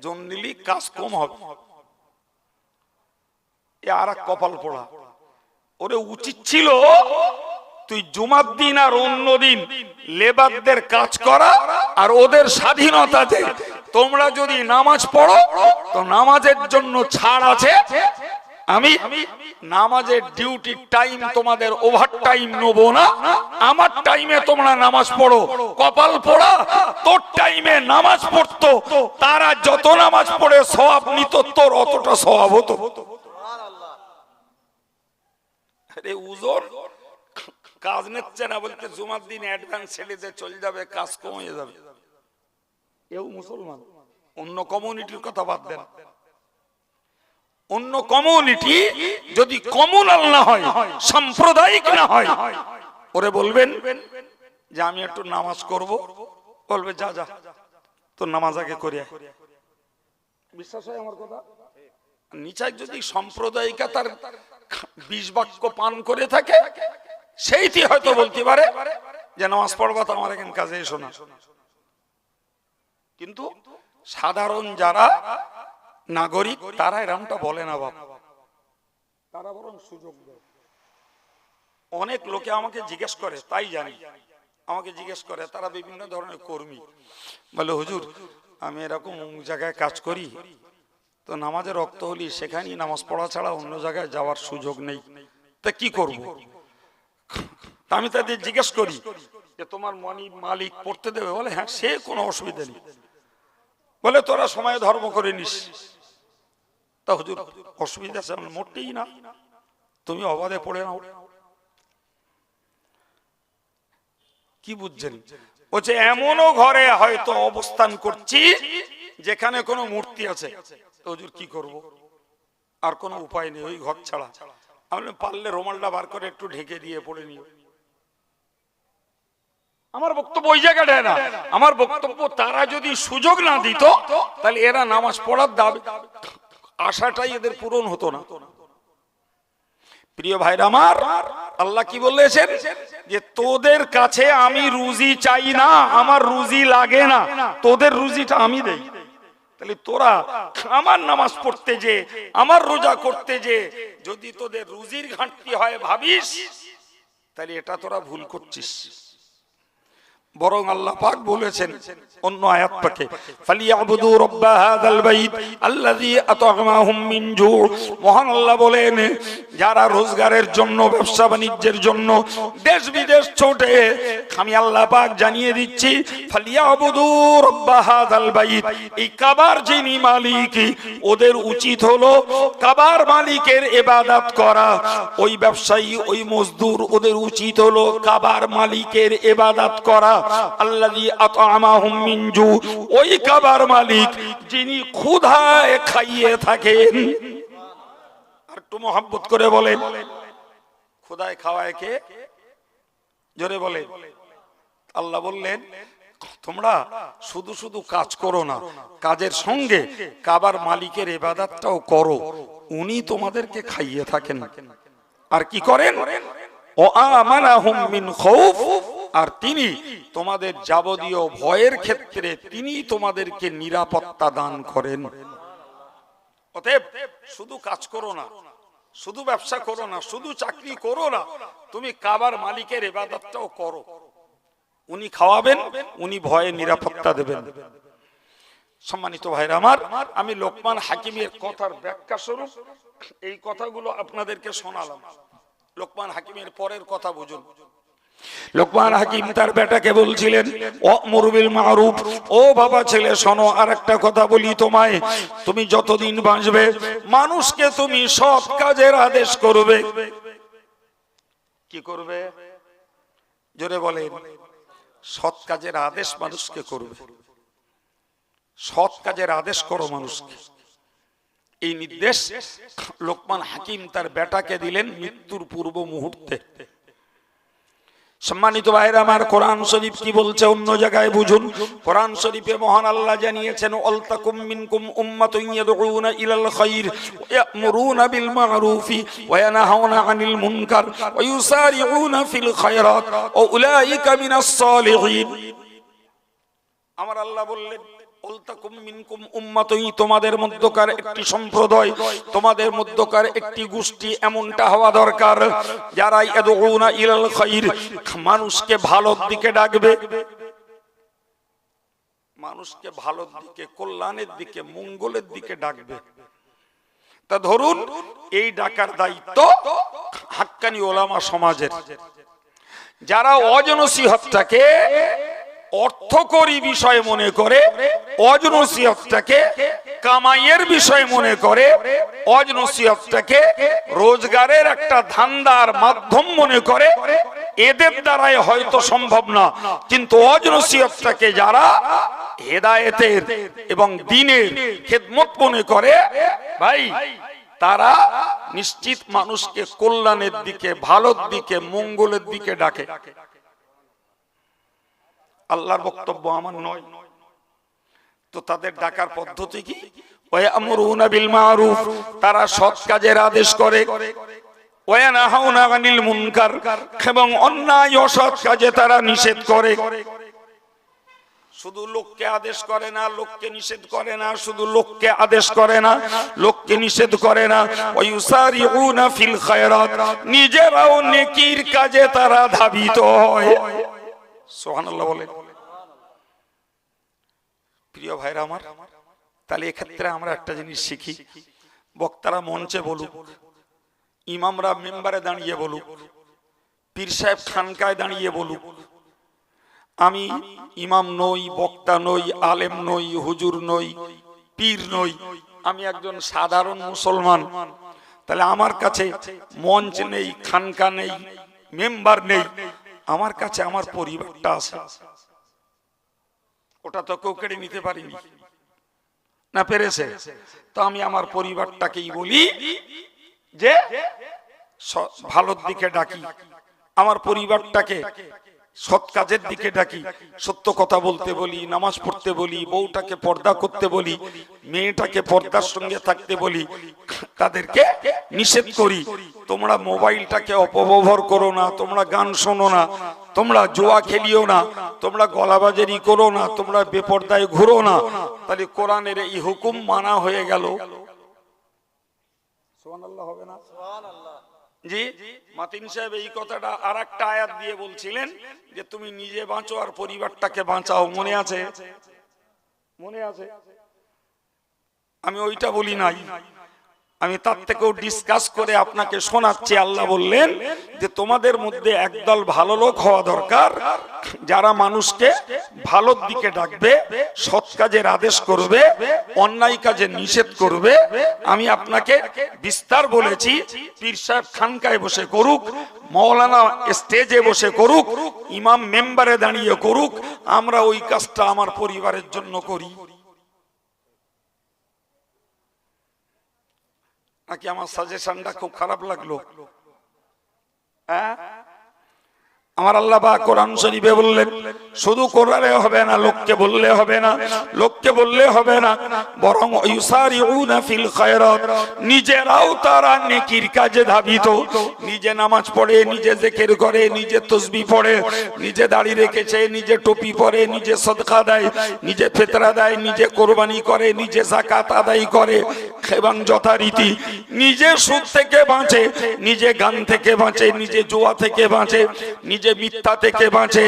S1: জন নিলি কাজ কম হবে। আর এক কপাল পোড়া, ওরে উচিত ছিল তুই জুমার দিন আর অন্য দিন লেবারদের কাজ করা, আর ওদের স্বাধীনতা দে। তোমরা যদি নামাজ পড়ো তো নামাজের জন্য ছাড় আছে, আমি নামাজের ডিউটি টাইম তোমাদের ওভার টাইম নেবো না, আমার টাইমে তোমরা নামাজ পড়ো। কপাল পোড়া, তোর টাইমে নামাজ পড়তো, তারা যত নামাজ পড়ে সওয়াব নিত, তোর অতটা সওয়াব হতো। আরে উজোর কাজ নিচ্ছে না বলতে জুমার দিন অ্যাডভান্স ছেড়ে চলে যাবে, কাজ কমে যাবে। এও মুসলমান। অন্য কমিউনিটির কথা বাদ দেন, অন্য কমিউনিটি যদি কমিউনাল না হয়, সাম্প্রদায়িক না হয়, ওরে বলবেন যে আমি একটু নামাজ করব, বলবে যা যা তোর নামাজ আগে করে। বিশ্বাস হয় আমার কথা? নিচাক যদি সম্প্রদায়িকা তার 20 বাক্য পান করে থাকে, সেইটি হয়তো বলতে পারে যে নামাজ পড়বা তো আমার এখানে কাজে এসো না। কিন্তু সাধারণ যারা নাগরিক তারা এরকমটা বলে না বাবা, তারা বরং সুযোগ দেয়। অনেক লোকে আমাকে জিজ্ঞেস করে, তাই জানি, আমাকে জিজ্ঞেস করে, তারা বিভিন্ন ধরনের কর্মী, বলে হুজুর আমি এরকম জায়গায় কাজ করি, তো নামাজের রক্ত হলি সেখানেই নামাজ পড়া ছাড়া অন্য জায়গায় যাওয়ার সুযোগ নেই, তা কি করব? আমি তাদের জিজ্ঞেস করি যে তোমার মালিক পড়তে দেবে? বলে হ্যাঁ, সে কোনো অসুবিধা নেই। বলে তোরা সময় ধর্ম করে নিস। তা হুজুর অসুবিধা আছে? মোটেই না, তুমি অবাধে পড়ে নাও। কি বুঝছেন? বলছে এমনও ঘরে হয়তো অবস্থান করছি যেখানে কোনো মূর্তি আছে, হুজুর কি করব? আর কোনো উপায় নেই ওই ঘর ছাড়া। আমি পারলে রুমালটা বার করে একটু ঢেকে দিয়ে পড়ে নিও। আমার বক্তব্য ওই জায়গাটায় না, আমার বক্তব্য তারা যদি সুযোগ না দিত তাহলে এরা নামাজ পড়ার দাবি আশাটাই এদের পূরণ হতো না। প্রিয় ভাইরা আমার, আল্লাহ কি বলেছেন যে তোদের কাছে আমি রুজি চাই না, আমার রুজি লাগে না, তোদের রুজিটা আমি দেই। তাহলে তোরা আমার নামাজ পড়তে যে, আমার রোজা করতে যে যদি তোদের রুজির ঘাটতি হয় ভাবিস, তাহলে এটা তোরা ভুল করছিস। বরং আল্লাহ পাক বলেছেন অন্য আয়াত পাকে, ফালিয়াবুদু রাব্ব হাযাল বাইত আল্লাযী আত'আমাহুম মিন জু'। মহান আল্লাহ বলেন যারা রোজগারের জন্য, ব্যবসা বাণিজ্যের জন্য দেশ বিদেশ ছোটে, আমি আল্লাহ পাক জানিয়ে দিচ্ছি ফালিয়াবুদু রাব্ব হাযাল বাইত, এই কাবার যিনি মালিক ওদের উচিত হলো কাবার মালিকের ইবাদত করা। ওই ব্যবসায়ী, ওই মজদুর, ওদের উচিত হলো কাবার মালিকের ইবাদত করা। আল্লাযী আত'আমাহুম মিন জু', ওই কাবার মালিক যিনি ক্ষুধায় খাইয়ে থাকেন। আর একটু মহব্বত করে বলেন, ক্ষুধায় খাওয়ায় কে? জোরে বলেন। আল্লাহ বললেন তোমরা শুধু শুধু কাজ করো না, কাজের সঙ্গে কাবার মালিকের ইবাদতটাও করো, উনি তোমাদেরকে খাইয়ে থাকেন। আর কি করেন? ও আমানাহুম মিন খাউফ, আর তিনি তোমাদের যাবতীয় ভয়ের ক্ষেত্রে তিনি তোমাদেরকে নিরাপত্তা দান করেন। অতএব শুধু কাজ করো না, শুধু ব্যবসা করো না, শুধু চাকরি করো না, তুমি কাবার মালিকের ইবাদতটাও করো, উনি খাওয়াবেন, উনি ভয়ে নিরাপত্তা দেবেন। সম্মানিত ভাইরা আমার, আমি লোকমান হাকিমের কথার ব্যাখ্যা স্বরূপ এই কথাগুলো আপনাদেরকে শোনালাম। লোকমান হাকিমের পরের কথা বুঝুন। লোকমান হাকিম তার বেটাকে বলছিলেন ওয়া'মুর বিল মা'রুফ, ও বাবা ছেলে শোনো, আর একটা কথা বলি তোমায়, তুমি যতদিন বাঁচবে মানুষকে তুমি সৎ কাজের আদেশ করবে। কি করবে? জোরে বলেন। সৎ কাজের আদেশ মানুষকে করবে। সৎ কাজের আদেশ করো মানুষকে। এই নির্দেশ লোকমান হাকিম তার বেটাকে দিলেন মৃত্যুর পূর্ব মুহূর্তে। সম্মানিত ভাইরা আমার, কোরআন শরীফ কি বলছে অন্য জায়গায় বুঝুন। কোরআন শরীফে মহান আল্লাহ জানিয়েছেন ওয়ালতাকুম মিনকুম উম্মাতুন ইয়াদউনা ইলাল খায়র ওয়া ইয়া'মুরুনা বিল মা'রুফি ওয়া ইয়ানহাউনা আনিল মুনকার ওয়া ইউসারিউনা ফিল খায়রাত ওয়া উলাইকা মিনাস সালিহিন। আমার আল্লাহ বললেন ওয়ালতাকুম মিনকুম উম্মাতুন, তোমাদের মধ্যকার একটি সম্প্রদায়, তোমাদের মধ্যকার একটি গোষ্ঠী এমনটা হওয়া দরকার যারা ইয়াদউনা ইলাল খায়র, মানুষকে ভালোর দিকে ডাকবে, মানুষকে ভালোর দিকে, কল্যাণের দিকে, মঙ্গলের দিকে ডাকবে। তা ধরুন এই ডাকার দায়িত্ব হাক্কানি ওলামা সমাজের। যারা অজনসিহতটাকে অর্থকরী বিষয় মনে করে, অজনসিহতটাকে কামাইয়ের বিষয় মনে করে, অজনসিহতটাকে রোজগারের একটা ধান্দার মাধ্যম মনে করে, এদের দ্বারাই হয়তো সম্ভব না। কিন্তু অজনসিহতটাকে যারা হেদায়েতের এবং দ্বীনের খেদমত মনে করে, ভাই তারা নিশ্চিত মানুষকে কল্যাণের দিকে, ভালোর দিকে, মঙ্গলের দিকে ডাকে। আল্লাহর বক্তব্য আমার নয়। তো তাদের ডাকার পদ্ধতি কি? ওয়া ইয়ামুরুনা বিল মারুফ, তারা সৎ কাজের আদেশ করে, ওয়া ইয়ানহাউনা আনিল মুনকার, এবং অন্যায় অসৎ কাজে তারা নিষেধ করে। শুধু লোককে আদেশ করে না, লোককে নিষেধ করে না, শুধু লোককে আদেশ করে না, লোককে নিষেধ করে না, ওয়া ইউসারিউনা ফিল খায়রাত, নিজেরাও নেকির কাজে তারা ধাবিত হয়। সুবহানাল্লাহ বলে। প্রিয় ভাইরা আমার, তাহলে এক্ষেত্রে আমরা একটা জিনিস শিখি, বক্তারা মঞ্চে বলুক, ইমামরা মেম্বারে দাঁড়িয়ে বলুক, পীর সাহেব খানকায় দাঁড়িয়ে বলুক, আমি ইমাম নই, বক্তা নই, আলেম নই, হুজুর নই, পীর নই, আমি একজন সাধারণ মুসলমান। তাহলে আমার কাছে মঞ্চ নেই, খানকা নেই, মেম্বার নেই, আমার কাছে আমার পরিবারটা আছে। ওটা তো কেউ কেড়ে নিতে পারিনি, না পেরেছে? তো আমি আমার পরিবারটাকেই বলি যে ভালোর দিকে ডাকি, আমার পরিবারটাকে সৎ কাজের দিকে ডাকি, সত্য কথা বলতে বলি, নামাজ পড়তে বলি, বউটাকে পর্দা করতে বলি, মেয়েটাকে পর্দার সঙ্গে থাকতে বলি, তাদেরকে নিষেধ করি তোমরা মোবাইলটাকে অপব্যবহার করো না, তোমরা গান শোনো না, তোমরা জুয়া খেলিও না, তোমরা গলাবাজারি করো না, তোমরা বেপরদায় ঘুরো না। তাহলে কোরআনের এই হুকুম মানা হয়ে গেল। সুবহানাল্লাহ হবে না? সুবহানাল্লাহ। জি, মাতিন সাহেব এই কথাটা আরেকটা আয়াত দিয়ে বলছিলেন যে তুমি নিজে বাঁচো আর পরিবারটাকে বাঁচাও, মনে আছে? মনে আছে? আমি ওইটা বলি নাই, আমি তার থেকেও ডিসকাস করে আপনাকে শোনাচ্ছি। আল্লাহ বললেন যে তোমাদের মধ্যে একদল ভালো লোক হওয়া দরকার, যারা মানুষকে ভালোর দিকে ডাকবে, সৎ কাজের আদেশ করবে, অন্যায় কাজে নিষেধ করবে। আমি আপনাকে বিস্তার বলেছি, পীর সাহেব খানকায় বসে করুক, মৌলানা স্টেজে বসে করুক, ইমাম মেম্বারে দাঁড়িয়ে করুক, আমরা ওই কাজটা আমার পরিবারের জন্য করি। নাকি আমার সাজেশনটা খুব খারাপ লাগলো? হ্যাঁ, আমার আল্লাহ পাক কোরআন শরীফে বললেন শুধু কোরআনে হবে না, লোককে বললে হবে না, লোককে বললে হবে না, বরং ইউসারিউনা ফিল খায়রাত, নিজেরাও তারা নেকির কাজে ধাবিত। নিজে নামাজ পড়ে, নিজে জিকির করে, নিজে তাসবিহ পড়ে, নিজে দাড়ি রেখেছে, নিজে টুপি পরে, নিজে সদকা দেয়, নিজে ফিতরা দেয়, নিজে কোরবানি করে, নিজে যাকাত আদায় করে, এবং যথারীতি নিজে সুদ থেকে বাঁচে, নিজে গান থেকে বাঁচে, নিজে জুয়া থেকে বাঁচে, নিজে মিথ্যা থেকে বাঁচে,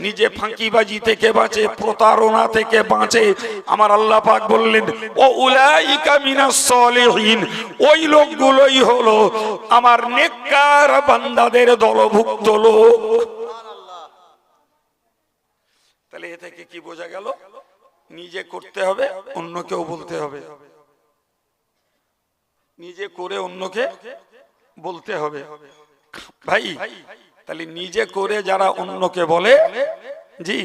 S1: নিজে ফাঁকিবাজি থেকে বাঁচে, প্রতারণা থেকে বাঁচে। আমার আল্লাহ পাক বললেন ও উলাইকা মিনাস সলিহিন, ওই লোকগুলোই হলো আমার নেককার বান্দাদের দলভুক্ত লোক। তাহলে এ থেকে কি বোঝা গেল? নিজে করতে হবে, অন্যকেও বলতে হবে, নিজে করে অন্যকে বলতে হবে। ভাই, তাহলে নিজে করে যারা অন্যকে বলে, জি,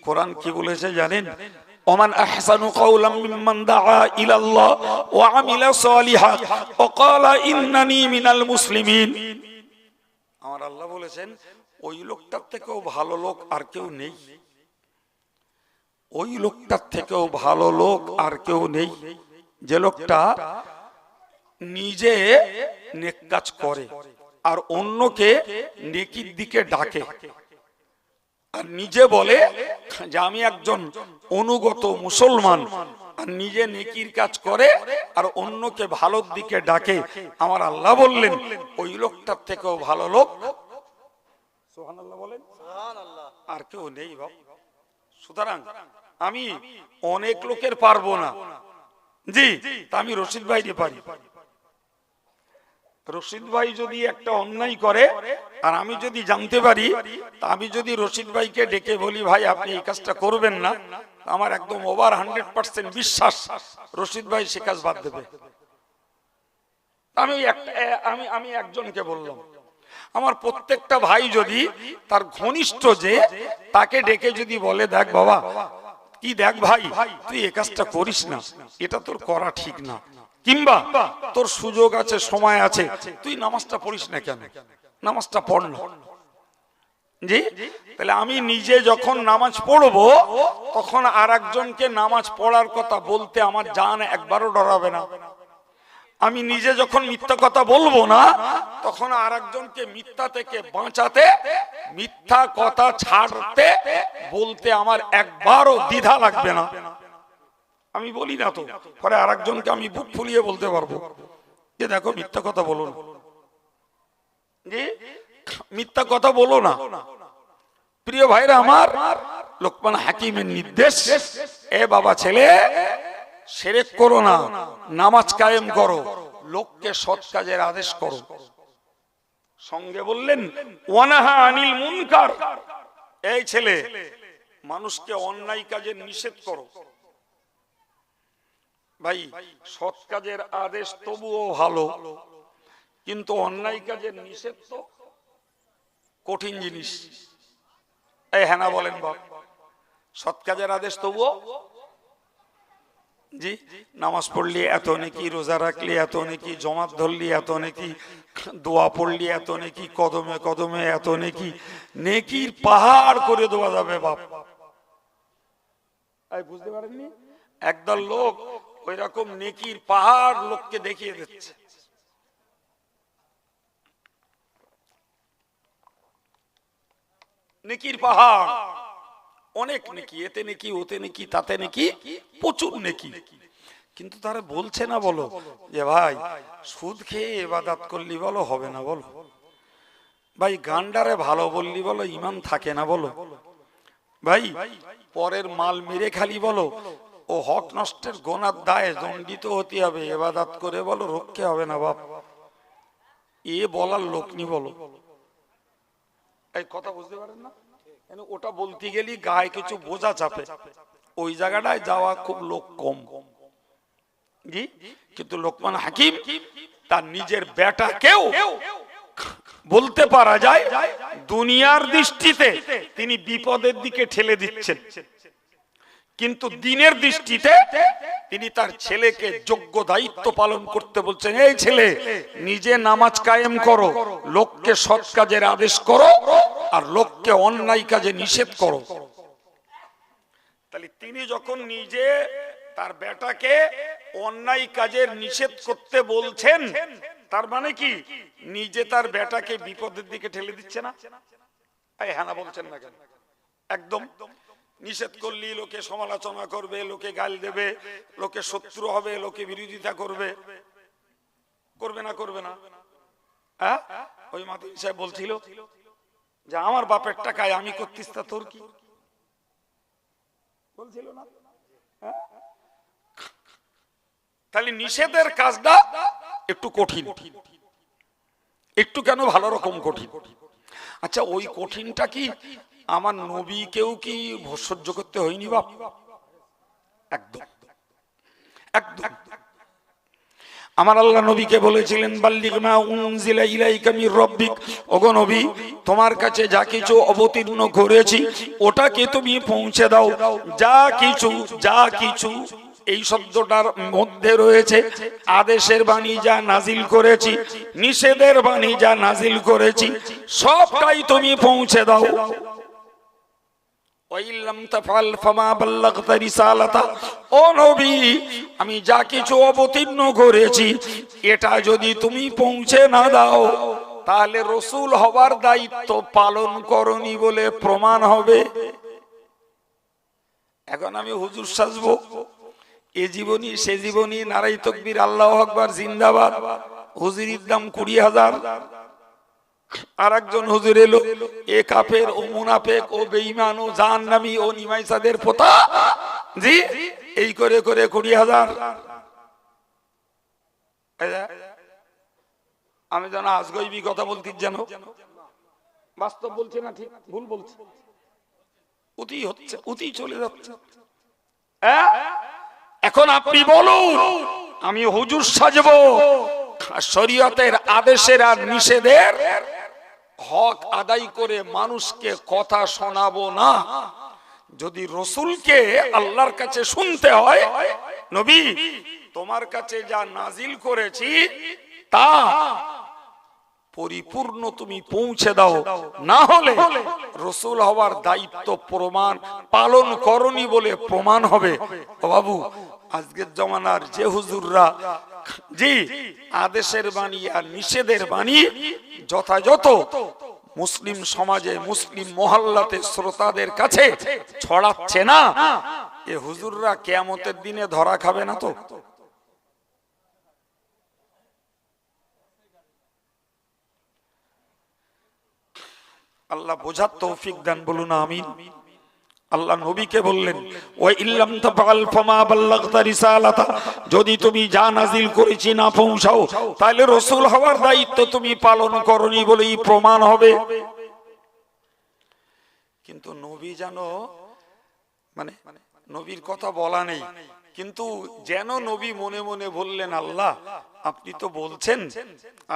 S1: কোরআন কি বলেছে জানেন? ওমান আহসানু কাওলাম মিম্মান দাআ ইলাল্লাহ ওয়া আমিলা সালিহান ওয়া ক্বালা ইন্নানি মিনাল মুসলিমিন। আমার আল্লাহ বলেছেন ওই লোকটার থেকেও ভালো লোক আর কেউ নেই, ওই লোকটার থেকেও ভালো লোক আর কেউ নেই, যে লোকটা নিজে নেক কাজ করে আর অন্যকে নেকির দিকে ডাকে, আর নিজে বলে যে আমি একজন অনুগত মুসলমান, আর নিজে নেকির কাজ করে আর অন্যকে ভালোর দিকে ডাকে। আমার আল্লাহ বললেন ওই লোকটার থেকেও ভালো লোক সুবহানাল্লাহ বলেন আর কেউ নেই। বাপ, সুতরাং আমি অনেক লোকের পারবো না, জি, তা আমি রশিদ ভাইকে পারি। রশিদ ভাই যদি একটা অন্যায় করে আর আমি যদি জানতে পারি, তা আমি যদি রশিদ ভাইকে ডেকে বলি ভাই আপনি এই কাজটা করবেন না, আমার একদম ওভার 100% বিশ্বাস রশিদ ভাই সে কাজ বাদ দেবে। আমি একজনকে বললাম, আমার প্রত্যেকটা ভাই যদি তার ঘনিষ্ঠ যে তাকে ডেকে যদি বলে দেখ বাবা, কি দেখ ভাই, তুই এই কাজটা করিস না, এটা তোর করা ঠিক না, কিংবা তোর সুযোগ আছে, সময় আছে, তুই নামাজটা পড়িস না কেন, নামাজটা পড় না, জি, তাহলে আমি নিজে যখন নামাজ পড়বো তখন আর একজনকে নামাজ পড়ার কথা বলতে আমার জান একবারও ডরাবে না। আমি নিজে যখন মিথ্যা কথা বলবো না তখন আর একজনকে মিথ্যা থেকে বাঁচাতে, মিথ্যা কথা ছাড়তে বলতে আমার একবারও দ্বিধা লাগবে না। আমি বলি না তো, পরে আর একজনকে আমি বুক ফুলিয়ে বলতে পারবো যে দেখো মিথ্যা কথা বলো না, জি মিথ্যা কথা বলো না। প্রিয় ভাইরা আমার, লোকমান হাকিমের নির্দেশ, এ বাবা ছেলে শিরক করো না, নামাজ কায়েম করো, লোককে সৎ কাজের আদেশ করো। সঙ্গে বললেন ওয়ানাহা আনিল মুনকার, এই ছেলে মানুষকে অন্যায় কাজের নিষেধ করো। ভাই সৎ কাজের আদেশ তবুও ভালো, কিন্তু অন্যায় কাজের নিষেধ তো কঠিন জিনিস। এই হ্যাঁ না বলেন বাপ? সৎ কাজের আদেশ তবুও, জি নামাজ পড়লি এত নাকি, রোজা রাখলি এত নাকি, জমাত ধরলি এত নাকি, দোয়া পড়লি এত নাকি, কদমে কদমে এত নাকি, নেকির পাহাড় করে দেওয়া যাবে বাপ। বুঝতে পারেননি? একদল লোক ওই রকম নেকির পাহাড় লোককে দেখিয়ে দিচ্ছে। নেকির পাহাড়, অনেক নেকি, এতে নেকি, ওতে নেকি, তাতে নেকি, প্রচুর নেকি, কিন্তু তারা বলছে না বলো যে ভাই সুদ খেয়ে ইবাদত করলি বলো হবে না বলো, ভাই গান্ডারে ভালো বললি বলো ঈমান থাকে না বলো, ভাই পরের মাল মেরে খালি বলো ও হক নষ্টের গোনার দায়ে দণ্ডিত হতে হবে, ইবাদত করে বলো রক্ষে হবে না বাপ। এ বলার লোক নি বলো, এই কথা বুঝতে পারেন না? ওটা বলতে গেলি গায়ে কিছু বোঝা চাপে, ওই জায়গাটায় যাওয়া খুব লোক কম, জি। কিন্তু লোকমান হাকিম তার নিজের বেটাকেও বলতে পারা যায় দুনিয়ার দৃষ্টিতে তিনি বিপদের দিকে ঠেলে দিচ্ছেন, কিন্তু দিনের দৃষ্টিতে তিনি তার ছেলেকে যোগ্য দায়িত্ব পালন করতে বলছেন। এই ছেলে নিজে নামাজ কায়েম করো, লোককে সৎ কাজের আদেশ করো, আর লোককে অন্যায় কাজে নিষেধ করো। তাহলে তিনি যখন নিজে তার বেটাকে অন্যায় কাজের নিষেধ করতে বলছেন, তার মানে কি নিজে তার বেটাকে বিপদের দিকে ঠেলে দিচ্ছে না? এই হ্যাঁ না বলছেন না কেন? একদম। নিষেধ করলি লোকে সমালোচনা করবে, লোকে গাল দেবে, লোকে শত্রু হবে, লোকে বিরোধিতা করবে, করবে না করবে না? হ্যাঁ, ওই মাতিন সাহেব বলছিল যে আমার বাপের টাকায় আমি করতিস তা তোর কি, বলছিল না? তাহলে নিষেধের কাজটা একটু কঠিন, একটু কেন ভালো রকম কঠিন। আচ্ছা ওই কঠিনটা কি আমার নবীকেও কি সহ্য করতে হয়নি বাপ? একদম একদম। আমার আল্লাহ নবীকে বলেছিলেন বাল্লিগ মা উনজিলা ইলাইকা মির রাব্বিক, ওগো নবী তোমার কাছে যা কিছু অবতীর্ণ করেছি ওটাকে তুমি পৌঁছে দাও। যা কিছু এই শব্দটার মধ্যে রয়েছে আদেশের বাণী যা নাজিল করেছি, নিষেধের বাণী যা নাজিল করেছি, সবটাই তুমি পৌঁছে দাও। ও নবী আমি যা কিছু অবতীর্ণ করেছি এটা যদি তুমি পৌঁছে না দাও তাহলে রসুল হবার দায়িত্ব পালন করনি বলে প্রমাণ হবে। এখন আমি হুজুর সাজবো, এ জীবনী সে জীবনী, নারাই তাকবীর আল্লাহু আকবার জিন্দাবাদ, হুজুরির দাম 20,000, আর একজন হুজুর এলো এ কাফের, ও মুনাফিক, ও বেঈমান, ও জাহান্নামী, ও নিমাইসাদের পোতা, জি এই করে করে 20,000। আমি যেন আজগইবি কথা বলতি, যেন বাস্তব বলছি না ঠিক ভুল বলছি, উতি হচ্ছে উতি চলে যাচ্ছে। এখন আপনি বলুন আমি হুজুর সাজবো, শরীয়তের আদেশের আর নিষেধের হক আদায় করে মানুষকে কথা শোনাবো না? যদি রসুলকে আল্লাহর কাছে শুনতে হয়, নবী তোমার কাছে যা নাজিল করেছি তা পরিপূর্ণ তুমি পৌঁছে দাও, না হলে রসুল হওয়ার দায়িত্ব প্রমাণ পালন করনি বলে প্রমাণ হবে। ও বাবু, আজকের জমানার যে হুজুররা জি আদেশের বাণী আর নিষেধের বাণী যথাযথ মুসলিম সমাজে মুসলিম মহল্লাতে শ্রোতাদের কাছে ছড়াচ্ছে না, এ হুজুররা কিয়ামতের দিনে ধরা খাবে না তো? আল্লাহ বোঝার তৌফিক দেন, বলুন আমিন। আল্লাহ নবীকে বললেন, ওয়া ইল্লাম তাফআল ফামা বাল্লাগতা রিসালাতা, যদি তুমি যা নাজিল করেছি না পৌঁছাও তাহলে রাসূল হওয়ার দায়িত্ব তুমি পালন করনি বলেই প্রমাণ হবে। কিন্তু নবী জানো মানে নবীর কথা বলা নেই, কিন্তু যেন নবী মনে মনে বললেন, আল্লাহ আপনি তো বলছেন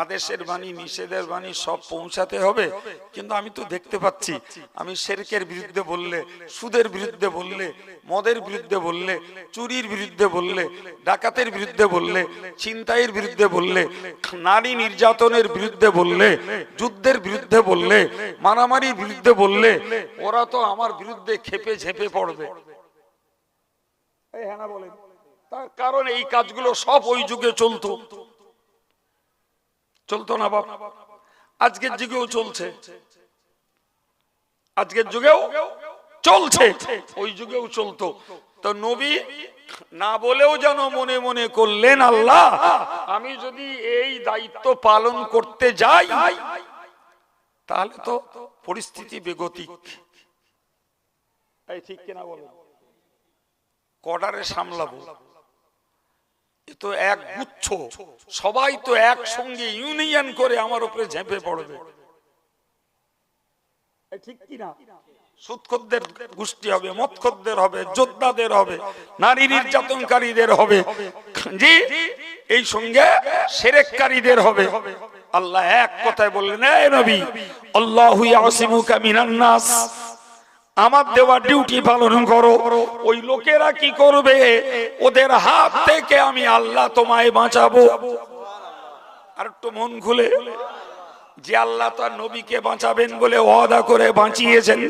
S1: আদেশের বাণী নিষেধের বাণী সব পৌঁছাতে হবে, কিন্তু আমি তো দেখতে পাচ্ছি আমি শিরকের বিরুদ্ধে বললে, সুদের বিরুদ্ধে বললে, মদের বিরুদ্ধে বললে, চুরির বিরুদ্ধে বললে, ডাকাতের বিরুদ্ধে বললে, ছিনতাইয়ের বিরুদ্ধে বললে, নারী নির্যাতনের বিরুদ্ধে বললে, যুদ্ধের বিরুদ্ধে বললে, মারামারির বিরুদ্ধে বললে, ওরা তো আমার বিরুদ্ধে খেপে ঝেঁপে পড়বে। তার কারণ এই কাজগুলো সব ওই যুগে চলতো না বাপ, আজকের যুগেও চলছে, আজকের যুগেও চলছে, ওই যুগেও চলতো। তো নবী না বলেও যেন মনে মনে করলেন, আল্লাহ আমি যদি এই দায়িত্ব পালন করতে যাই তাহলে তো পরিস্থিতি বেগতিক। এই ঠিক কিনা বলো? কডারে সামলাবো, এ তো এক গুচ্ছ, সবাই তো একসঙ্গে ইউনিয়ন করে আমার উপরে ঝেঁপে পড়বে, ঠিক কিনা? সুদখোরদের গোষ্ঠী হবে, মদখোরদের হবে, যোদ্ধাদের হবে, নারী নির্যাতনকারীদের হবে, জি এই সঙ্গে শিরককারীদের হবে। আল্লাহ এক কথায় বললেন, এ নবী আল্লাহু ইয়াসিমুকা মিনান নাস, আমার দেওয়া ডিউটি পালন করো। ওই লোকেরা কি করবে, ওদের হাত থেকে আমি আল্লাহ তোমায় বাঁচাবো। আর একটু মন খুলে, যে আল্লাহ তার নবীকে বাঁচাবেন বলে ওয়াদা করে বাঁচিয়েছেন,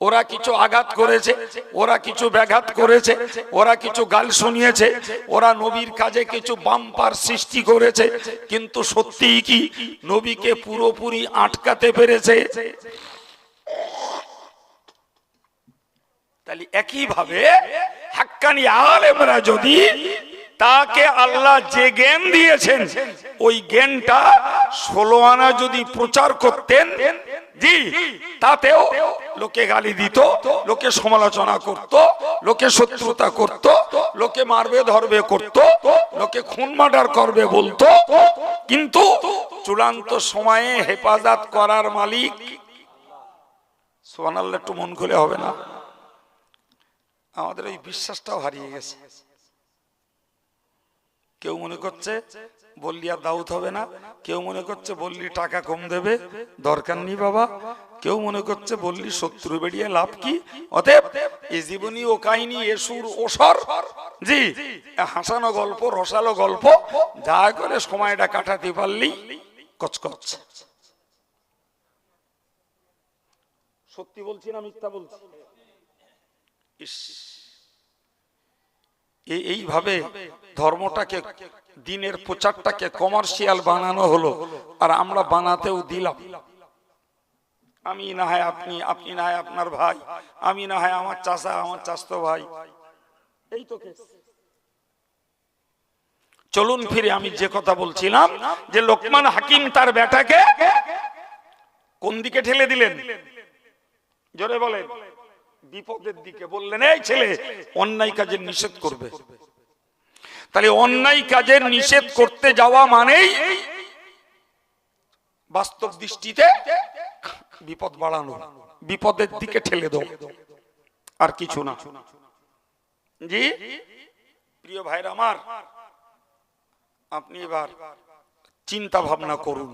S1: ওরা কিছু আঘাত করেছে, ওরা কিছু ব্যাঘাত করেছে, ওরা কিছু গাল শুনিয়েছে, ওরা নবীর কাজে কিছু বাম্পার সৃষ্টি করেছে, কিন্তু সত্যিই কি নবীকে পুরোপুরি আটকাতে পেরেছে? তাহলে একই ভাবে হাক্কানি আলেমরা যদি তাকে আল্লাহ যে জ্ঞান দিয়েছেন ওই জ্ঞানটা 16 আনা যদি প্রচার করতেন, জি তাতেও লোকে গালি দিত, লোকে সমালোচনা করত, লোকে শত্রুতা করত, লোকে মারবে ধরবে করত, লোকে খুন মার্ডার করবে বলতো, কিন্তু চূড়ান্ত সময়ে হেফাজত করার মালিক সুবহানাল্লাহ। একটু মন খুলে হবে না? আমাদের এই বিশ্বাসটাও হারিয়ে গেছে। কেউ মনে করছে বললি আর দাউদ হবে না, কেউ মনে করছে বললি টাকা কম দেবে, দরকার নেই বাবা, কেউ মনে করছে বললি শত্রু বেরিয়ে লাভ কি। অতএব এ জীবনী ও কাহিনী, এ সুর ও স্বর, জি হাসানো গল্প, রসালো গল্প, যা করে সময়টা কাটাতে পারলি কচকচ। সত্যি বলছি না মিথ্যা বলছি? এইভাবে ধর্মটাকে, দিনের প্রচারটাকে কমার্শিয়াল বানানো হলো, আর আমরা বানাতেও দিলাম। আমি না হয় আপনি, আপনি না হয় আপনার ভাই, আমি না হয় আমার চাচা, আমার চাচতো ভাই, এই তো কেস। চলুন ফিরে আমি যে কথা বলছিলাম, যে লোকমান হাকিম তার বেটাকে কোন দিকে ঠেলে দিলেন? জোরে বলেন। বিপদের দিকে। বললেন, এই ছেলে অন্যায় কাজের নিষেধ করবে। তাহলে অন্যায় কাজের নিষেধ করতে যাওয়া মানেই বাস্তব দৃষ্টিতে বিপদ বাড়ানো, বিপদের দিকে ঠেলে দাও, আর কিছু না। জি প্রিয় ভাইরা আমার, আপনি এবার চিন্তা ভাবনা করুন,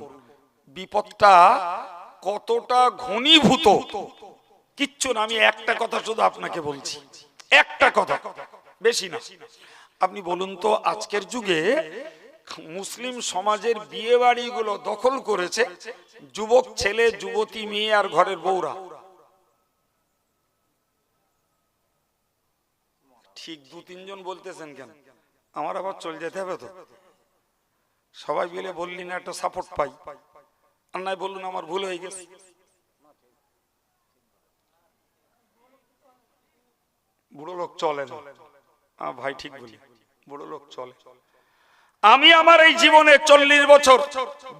S1: বিপদটা কতটা ঘনীভূত। কিচ্ছু না, আমি একটা কথা শুধু আপনাকে বলছি, একটা কথা, বেশি না। আপনি বলুন তো, আজকের যুগে মুসলিম সমাজের বিয়ে বাড়িগুলো দখল করেছে যুবক ছেলে, যুবতী মেয়ে আর ঘরের বউরা। ঠিক 2-3 জন বলতেছেন কেন? আমার আবার চলে যেতে হবে তো। সবাই মিলে বললি না একটা সাপোর্ট পাই, আর নাই বলুন আমার ভুল হয়ে গেছে। বুড়ো লোক চলে না ভাই, ঠিক বলি, বুড়ো লোক চলে। আমি আমার এই জীবনে 40 বছর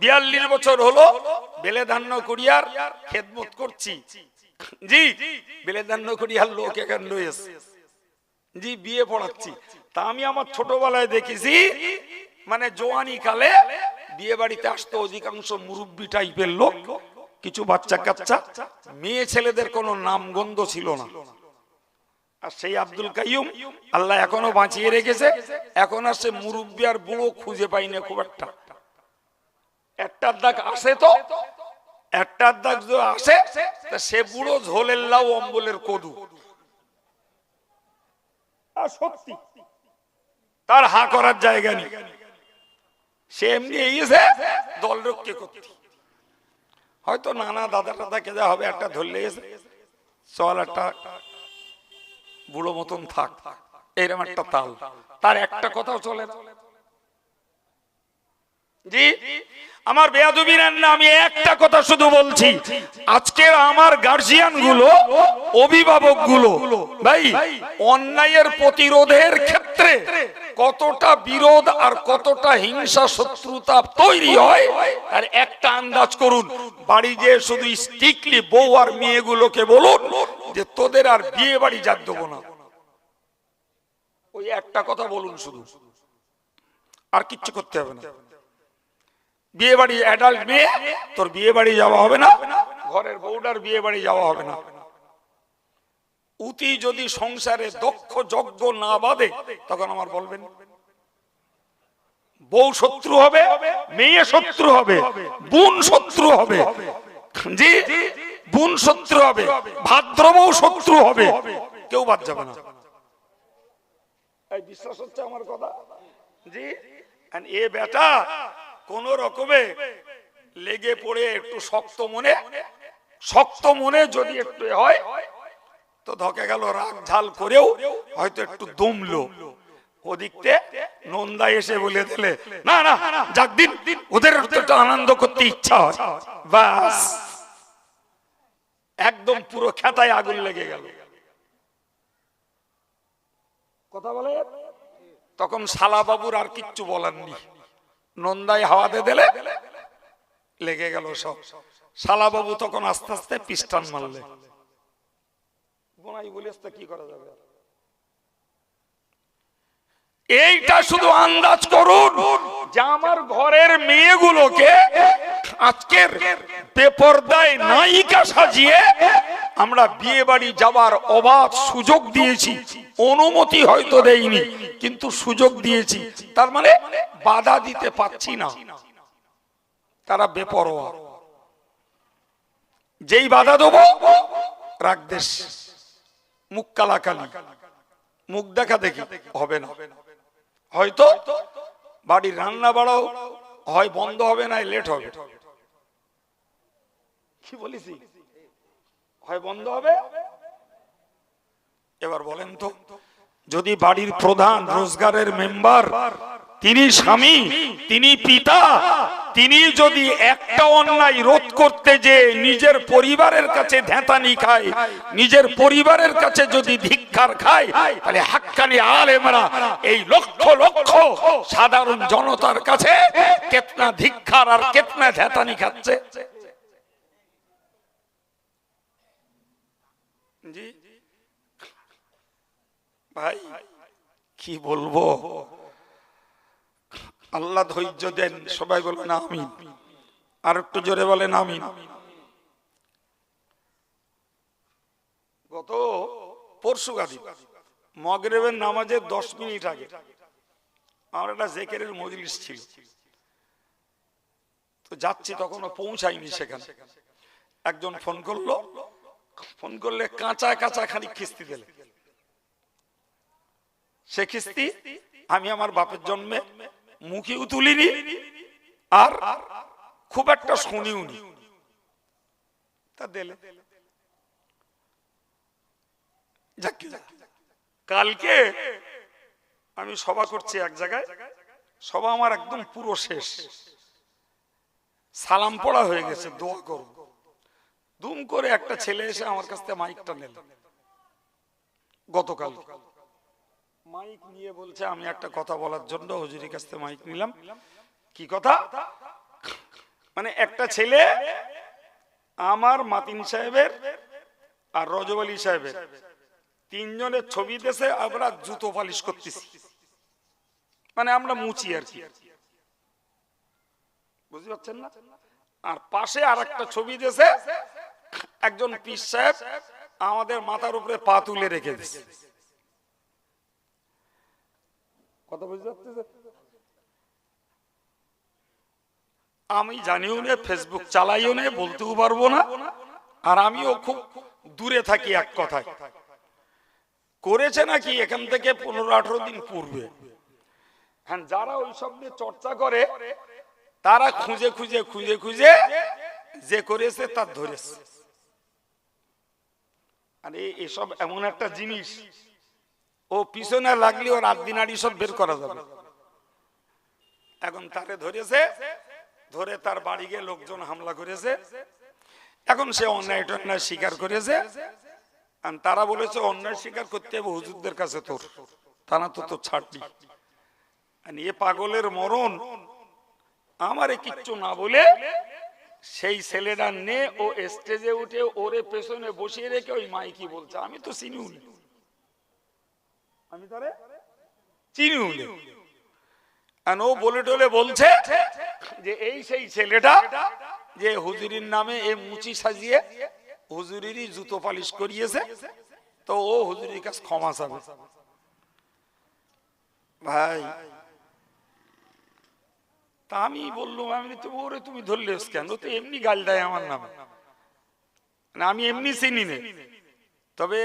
S1: 42 বছর হলো বেলে ধান্য করিয়ার খেদমত করছি। জি, বেলে ধান্য করিয়ার লোক এখানে রয়েছে, জি বিয়ে পড়াচ্ছি। তা আমি আমার ছোটবেলায় দেখেছি, মানে জোয়ানি কালে বিয়ে বাড়িতে আসতো অধিকাংশ মুরব্বী টাইপের লোক, কিছু বাচ্চা কাচ্চা, মেয়ে ছেলেদের কোনো নামগন্ধ ছিল না। আর সেই আব্দুল কাইয়ুম আল্লাহ এখনো বাঁচিয়ে রেখেছে, এখন আর সে মুরব্বী আর বুড়ো খুঁজে পাই না খুব একটা। একটার দাগ আসে, তো একটার দাগ যদি আসে তা সে বুড়ো ঝোলের লাউ অম্বলের কদু। আর সত্যি তার হা করার জায়গা নেই, সে এমনি এসে দল রক্ষে করতে। হয়তো নানা দাদা টাদা কেজা হবে, একটা ধরলে এসে চল একটা বুড়ো মতন থাক, এরকম একটা তাল, তার একটা কথাও চলে না। জি আমার বেয়াদবির না, আমি একটা কথা শুধু বলছি, আজকের আমার গার্জিয়ান গুলো, অভিভাবক গুলো ভাই, অন্যায়ের প্রতিরোধের ক্ষেত্রে কতটা বিরোধ আর কতটা হিংসা শত্রুতা তৈরি হয় আর একটা আন্দাজ করুন। বাড়ি যে শুধু স্ট্রিক্টলি বউ আর মেয়েগুলোকে বলুন যে তোদের আর বিয়ে বাড়ি যাক দেবো না, ওই একটা কথা বলুন শুধু, আর কিচ্ছু করতে হবে না। বিয়ে বাড়ি অ্যাডাল্ট মেয়ে, তোর বিয়ে বাড়ি যাওয়া হবে না, ঘরের বউটার বিয়ে বাড়ি যাওয়া হবে না। উতি যদি সংসারে দক্ষ যজ্ঞ না বাঁধে তখন আমার বলবেন বউ শত্রু হবে, মেয়ে শত্রু হবে, বোন শত্রু হবে, জি বোন শত্রু হবে, ভাদ্র বউ শত্রু হবে, কেউ বাদ যাবে না। এই বিশ্বাস হচ্ছে আমার কথা? জি এ বেটা কোন রকমে লেগে পড়ে একটু শক্ত মনে যদি একটু হয় তো ধকে গেল, রাগ ঝাল করেও হয়তো একটু দমলো, ওদিকতে নন্দা এসে বলে দিলে না না যাক দিন, ওদের একটু আনন্দ করতে ইচ্ছা হয়, বাস একদম পুরো খেতায় আগুন লেগে গেল। কথা বলে তখন শালা বাবুর আর কিচ্ছু বলার নেই, নন্দায় হাওয়াতে দিলে লেগে গেল সব। শালা বাবু তখন আস্তে আস্তে পিস্টান মারলে, বোনাই বলিস তো কি করা যাবে। এইটা শুধু আন্দাজ করুন যে আমার ঘরের মেয়েগুলোকে আজকের বেপরদায় নায়িকা সাজিয়ে আমরা বিয়ে বাড়ি যাবার অবাধ সুযোগ দিয়েছি, অনুমতি হয়তো দেইনি কিন্তু সুযোগ দিয়েছি, তার মানে বাধা দিতে পারছি না, তারা বেপরোয়া। যেই বাধা দেবো রাগ দেশ, মুখ কালাকালি, মুখ দেখা দেখি হবে না, হয়তো বাড়ির রান্না বাড়াও হয় বন্ধ হবে না লেট হবে, কি বলিস হয় বন্ধ হবে। এবার বলেন তো, যদি বাড়ির প্রধান রোজগারের মেম্বার, তিনি স্বামী, তিনি পিতা, তিনি যদি একটা অন্যায় রোধ করতে যে নিজের পরিবারের কাছে ধ্যাতানি খায়, নিজের পরিবারের কাছে যদি ধিক্কার খায়, তাহলে হাক্কানি আলেমরা এই লক্ষ লক্ষ সাধারণ জনতার কাছে কেতনা ধিক্কার আর কেতনা ধ্যাতানি খাচ্ছে। জি ভাই কি বলবো, আল্লাহ ধৈর্য দেন। সবাই বলবেন আমিন, আর একটু জোরে বলেন আমিন। গত পরশু গাদি মাগরিবের নামাজের 10 মিনিট আগে আমার একটা জিকিরের মজলিস ছিল, তো যাচ্ছি তখনও পৌঁছাইনি সেখানে। একজন ফোন করলো, ফোন করলে কাঁচা কাঁচা খানিক কিস্তি দিলে, সে কিস্তি আমি আমার বাপের জন্মে মুখেও তুলিনি আর খুব একটা শুনিও নি, তা দিলে। কালকে আমি সভা করছি এক জায়গায়, সভা আমার একদম পুরো শেষ, সালাম পড়া হয়ে গেছে, দোয়া করব। দুম করে একটা ছেলে এসে আমার কাছ থেকে মাইকটা নিল, গতকাল মাইক নিয়ে বলছে আমি একটা কথা বলার জন্য হুজুরের কাছ থেকে মাইক নিলাম। কি কথা? মানে একটা ছেলে আমার মাতিন সাহেবের আর রজব আলী সাহেবের তিনজনের ছবি দেশে আমরা জুতো পালিশ করতেছি, মানে আমরা মুচি আর কি, বুঝতে পারছেন না? আর পাশে আর একটা ছবি দেশে একজন পীর সাহেব আমাদের মাথার উপরে পা তুলে রেখে দিয়েছে। কথা বুঝতে পারছেন? আমি জানিও না, ফেসবুক চালাইও না, বলতেও পারবো না, আর আমিও খুব দূরে থাকি। এক কথায় করেছে নাকি এখান থেকে 15-18 দিন পূর্বে। হ্যাঁ, যারা ওই সব নিয়ে চর্চা করে তারা খুঁজে খুঁজে খুঁজে খুঁজে যে করেছে তার ধরেছে। আরে এসব এমন একটা জিনিস, ও পিছনে লাগলে ওর আদিনাড়ি সব বের করা যাবে। এখন তাকে ধরেছে, ধরে তার বাড়ি গিয়ে লোকজন হামলা করেছে। এখন সে অন্যায় টন্যায় স্বীকার করেছে। তারা বলেছে অন্যায় স্বীকার করতে হবে হুজুরদের কাছে, তোর তারা তো তোর ছাড়বি। এ পাগলের মরণ আমারে কিচ্ছু না বলে সেই ছেলেটা নে ও স্টেজে উঠে ওরে পেছনে বসিয়ে রেখে ওই মাইকি বলছে, আমি তো চিনিও নি, আমি তারে চিনিও নি। ও বলে টলে বলছে যে এই সেই ছেলেটা যে হুজুরির নামে এ মুচি সাজিয়ে হুজুরিরই জুতো পালিশ করিয়েছে, তো ও হুজুরির কাছে ক্ষমা চাবে। ভাই তা আমি বললাম, আমি তো ওরে তুমি ধরলে কেন, তো এমনি গাল দেয় আমার নামে, আমি এমনি চিনি না। তবে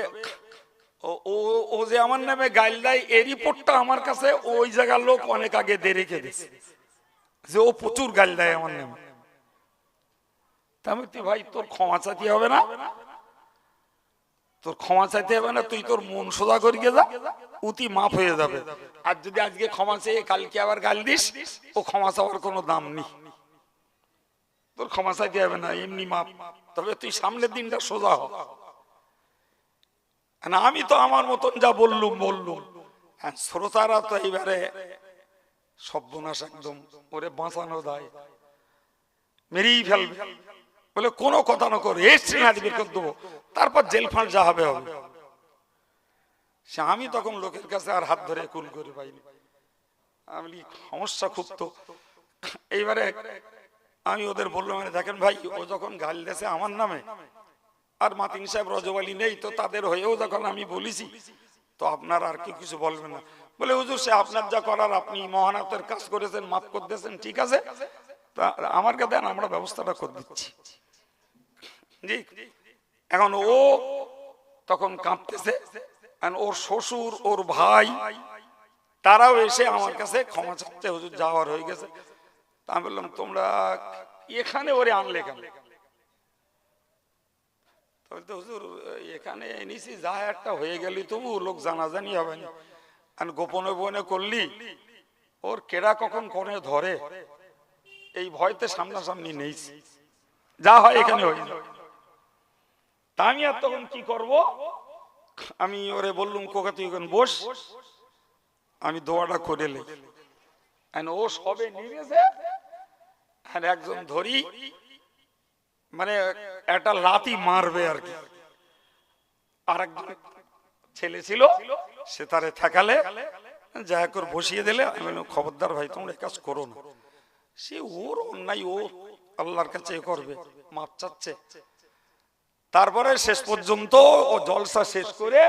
S1: ও যে আমার নামে গাল দেয় এই রিপোর্টটা আমার কাছে ওই জায়গার লোক অনেক আগে দিয়ে রেখে দিয়েছে যে ও প্রচুর গাল দেয় আমার নামে। আমি ভাই তোর ক্ষমা চাইতে হবে না, তোর ক্ষমা চাইতে হবে না, তুই তোর মন সোজা করিয়ে যা, উতি মাফ হয়ে যাবে। আর যদি আজকে ক্ষমা চেয়ে কালকে আবার গাল দিস, ও ক্ষমা চাওয়ার কোনো দাম নেই, তোর ক্ষমা চাইতে হবে না, এমনি মাফ। তবে তুই সামনের দিনটা সোজা হ। আমি তো আমার মতন যা বললুম, হ্যাঁ শ্রোতারা তো এইবারে সর্বনাশ, একদম ওরে বাঁচানো দায়, মেরেই ফেলবে বলে কোনো কথা না করে এসে বের করে দেবো, তারপর জেল ফাঁড় যা হবে হবে। আমি তখন লোকের কাছে আর হাত ধরে কুল করে পাইনি, আমি সমস্যা খুব। তো এইবারে আমি ওদের বললাম, দেখেন ভাই, ও যখন গাল দিয়েছে আমার নামে আর মাতিন সাহেব রজব আলী নেই, তো তাদের হয়েও যখন আমি বলেছি, তো আপনার আর কি কিছু বলবেন না। বলে হুজুর সে আপনার যা করার, আপনি মহানাতের কাজ করেছেন, মাফ করে দিয়েছেন, ঠিক আছে, আমার কাছে দেন, আমরা ব্যবস্থাটা করে দিচ্ছি। জি, এখন ও তখন কাঁপতেছে, ওর শ্বশুর, ওর ভাই, তারাও এসে আমার কাছে ক্ষমা চাচ্ছে, হুজুর যাওয়ার হয়ে গেছে। তা আমি বললাম, তোমরা এখানে ওরে আনলে কেন? হুজুর এখানে এনেছি, যা একটা হয়ে গেলি তবু লোক জানাজানি হবে না, গোপনে গোপনে করলি, ওর কেডা কখন কোনে ধরে এই ভয়তে সামনাসামনি নেই, যা হয় এখানে হয়ে যায়। তা আমি আর তখন কি করব, আমি ওরে বললুম, কোকা তুই এখন বস, আমি দোয়াটা করে লে। ও সবে নিয়েছে, আর একজন ধরি মানে একটা লাথি মারবে আর কি, আর একজন ছেলে ছিল সে তারে থাকালে যা করে বসিয়ে দিলে। আমি বললাম, খবরদার ভাই, তোমরা কাজ করো না, সে ওর অন্যায়, ও আল্লাহর কাছে করবে, মাপ চাচ্ছে। তারপরে শেষ পর্যন্ত ও জলসা শেষ করে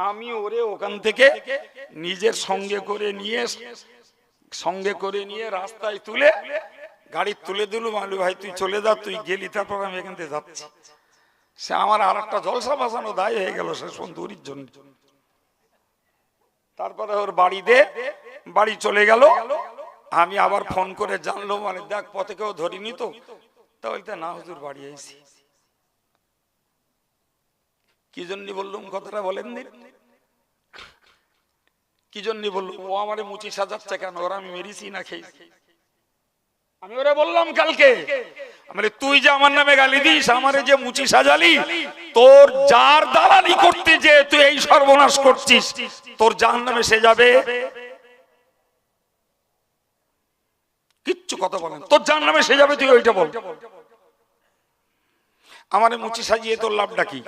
S1: আমি ওরে ওখান থেকে নিজের সঙ্গে করে নিয়ে রাস্তায় তুলে গাড়ি তুলে দিলুম। আলু ভাই তুই চলে যা, তুই গেলি, তারপর আমি এখান থেকে যাচ্ছি। সে আমার আর একটা জলসা বাঁচানো দায় হয়ে গেল শেষ বন্ধুরির জন্য। তারপরে ওর বাড়ি চলে গেল। আমি আবার ফোন করে জানলো, মানে দেখ পথে কেউ ধরিনি তো, তা বলতে না হুজুর বাড়ি আইছি। কি জন্য বললুম কথাটা বলেন দিন, কি জন্য বললুম? ও আমারে মুচি সাজাচ্ছে কেন? ওরা আমি মেরেছি না খেয়েছি? আমি ওরা বললাম কালকে, তুই যে আমার নামে গালি দিস, আমারে যে মুচি সাজালি, তোর যার দালালি করতে যে তুই এই সর্বনাশ করছিস, তোর জাহান্নামে সে যাবে। কিচ্ছু কথা বলেন, তোর জাহান্নামে সে যাবে, তুই ওইটা বল। আমারে মুচি সাজিয়ে তোর লাভটা কি?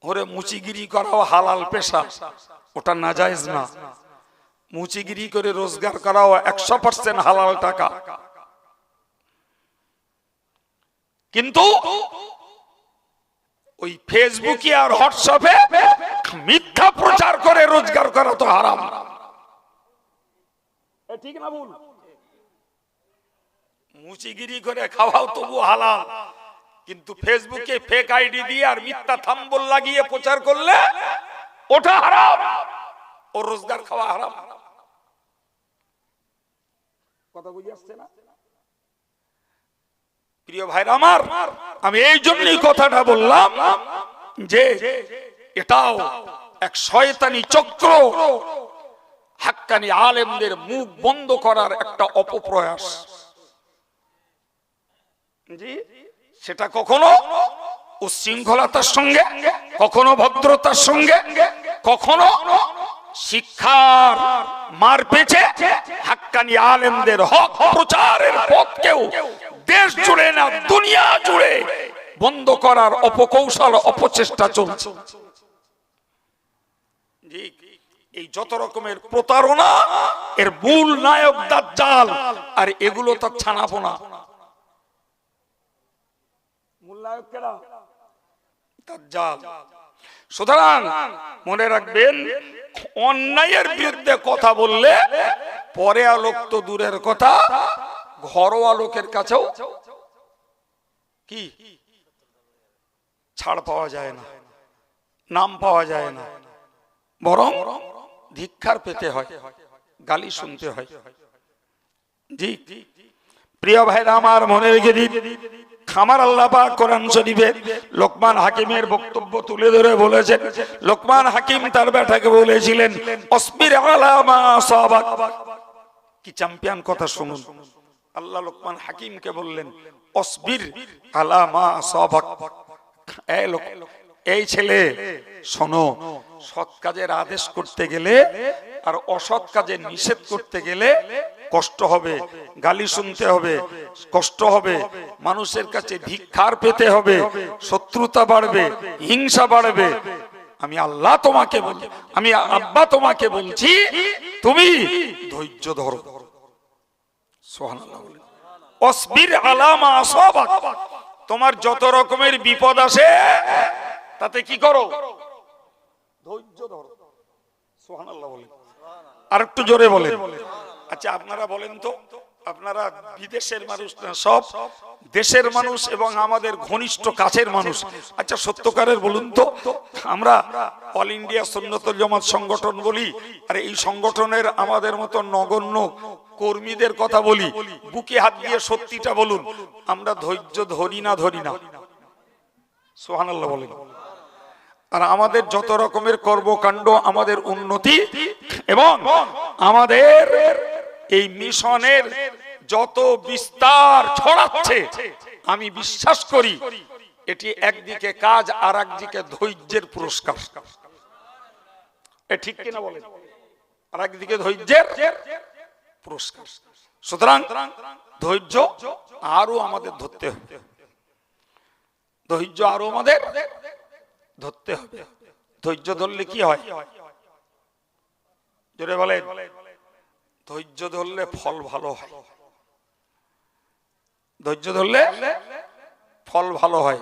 S1: ওরে মুচিগিরি করাও হালাল পেশা, ওটা নাজায়েজ না। মুচিগিরি করে রোজগার করাও 100% হালাল টাকা। কিন্তু ওই ফেসবুকে আর হোয়াটসঅ্যাপে মিথ্যা প্রচার করে রোজগার করা তো হারাম। ঠিক না ভুল? মুচিগিরি করে খাওয়াও তবু হালাল, কিন্তু ফেসবুকে ফেক আইডি দিয়ে আর মিথ্যা থাম্বল লাগিয়ে প্রচার করলে ওটা হারাম, ও রোজগার খাওয়া হারাম। কথা বুঝে আসছে না? প্রিয় ভাইরা আমার, আমি এই জন্যই কথাটা বললাম যে এটাও এক শয়তানি চক্র, হাক্কানি আলেমদের মুখ বন্ধ করার একটা অপপ্রয়াস। জি, সেটা কখনো উচ্ছৃঙ্খলতার সঙ্গে, কখনো ভদ্রতার সঙ্গে, কখনো শিক্ষার মার পেছে হাক্কানি আলেমদের হক প্রচারের পথকেও দেশ জুড়ে না দুনিয়া জুড়ে বন্ধ করার অপকৌশল, অপচেষ্টা চলছে। এই যত রকমের প্রতারণা, এর মূল নায়ক দাজ্জাল, আর এগুলো তো ছানাপোনা। মূল নায়ক কেডা? দাজ্জাল। সুতরাং মনে রাখবেন, অন্যায়ের বিরুদ্ধে কথা বললে পরে আলোক তো দূরের কথা, ঘরোয়া লোকের কাছেও কি ছাড় পাওয়া যায় না, নাম পাওয়া যায় না, বরং ধিক্কার পেতে হয়, গালি শুনতে হয়। জি প্রিয় ভাইরা আমার, মনে রেখে দিন, আমার আল্লাহ পাক কোরআন শরীফে লোকমান হাকিমের বক্তব্য তুলে ধরে বলেছেন, লোকমান হাকিম তার বেটাকে বলেছিলেন, অসবির আলা মা আসাবাক। কি চ্যাম্পিয়ন কথা শুনুন। আল্লাহ লোকমান হাকিমকে বললেন, অসবির আলা মা আসাবাক। এই ছেলে শোনো, সৎ কাজের আদেশ করতে গেলে আর অসৎ কাজের নিষেধ করতে গেলে কষ্ট হবে, গালি শুনতে হবে, কষ্ট হবে, মানুষের কাছে ধিক্কার পেতে হবে, শত্রুতা বাড়বে, হিংসা বাড়বে। আমি আল্লাহ তোমাকে বলি, আমি আব্বা তোমাকে বলছি, তুমি ধৈর্য ধরো। সুবহানাল্লাহ। অসবির আলা মা আসাবাক। তোমার যত রকমের বিপদ আসে তাতে কি করো? ধৈর্য ধরো। সুবহানাল্লাহ বলেন। আর একটু জোরে বলেন। আচ্ছা আপনারা বলেন তো, আপনারা বিদেশের মানুষ না, সব দেশের মানুষ এবং আমাদের ঘনিষ্ঠ কাছের মানুষ। আচ্ছা সত্যকারের বলুন তো, আমরা অল ইন্ডিয়া সুন্নতুল জামাত সংগঠন বলি, আর এই সংগঠনের আমাদের মতো নগণ্য কর্মীদের কথা বলি, বুকে হাত দিয়ে সত্যিটা বলুন, আমরা ধৈর্য ধরি না? ধরি না? সুবহানাল্লাহ বলেন। আর আমাদের যত রকমের কর্মকাণ্ড, আমাদের উন্নতি এবং আমাদের এই মিশনের যত বিস্তার ছড়াচ্ছে, আমি বিশ্বাস করি এটি একদিকে কাজ আর একদিকে ধৈর্যের পুরস্কার। ঠিক কিনা বলেন? আর একদিকে ধৈর্যের পুরস্কার। সুতরাং ধৈর্য আরো আমাদের ধরতে হবে, ধৈর্য আরো আমাদের ধরতে হবে। ধৈর্য ধরলে কি হয়? জোরে বলেন। ধৈর্য ধরলে ফল ভালো হয়। ধৈর্য ধরলে ফল ভালো হয়।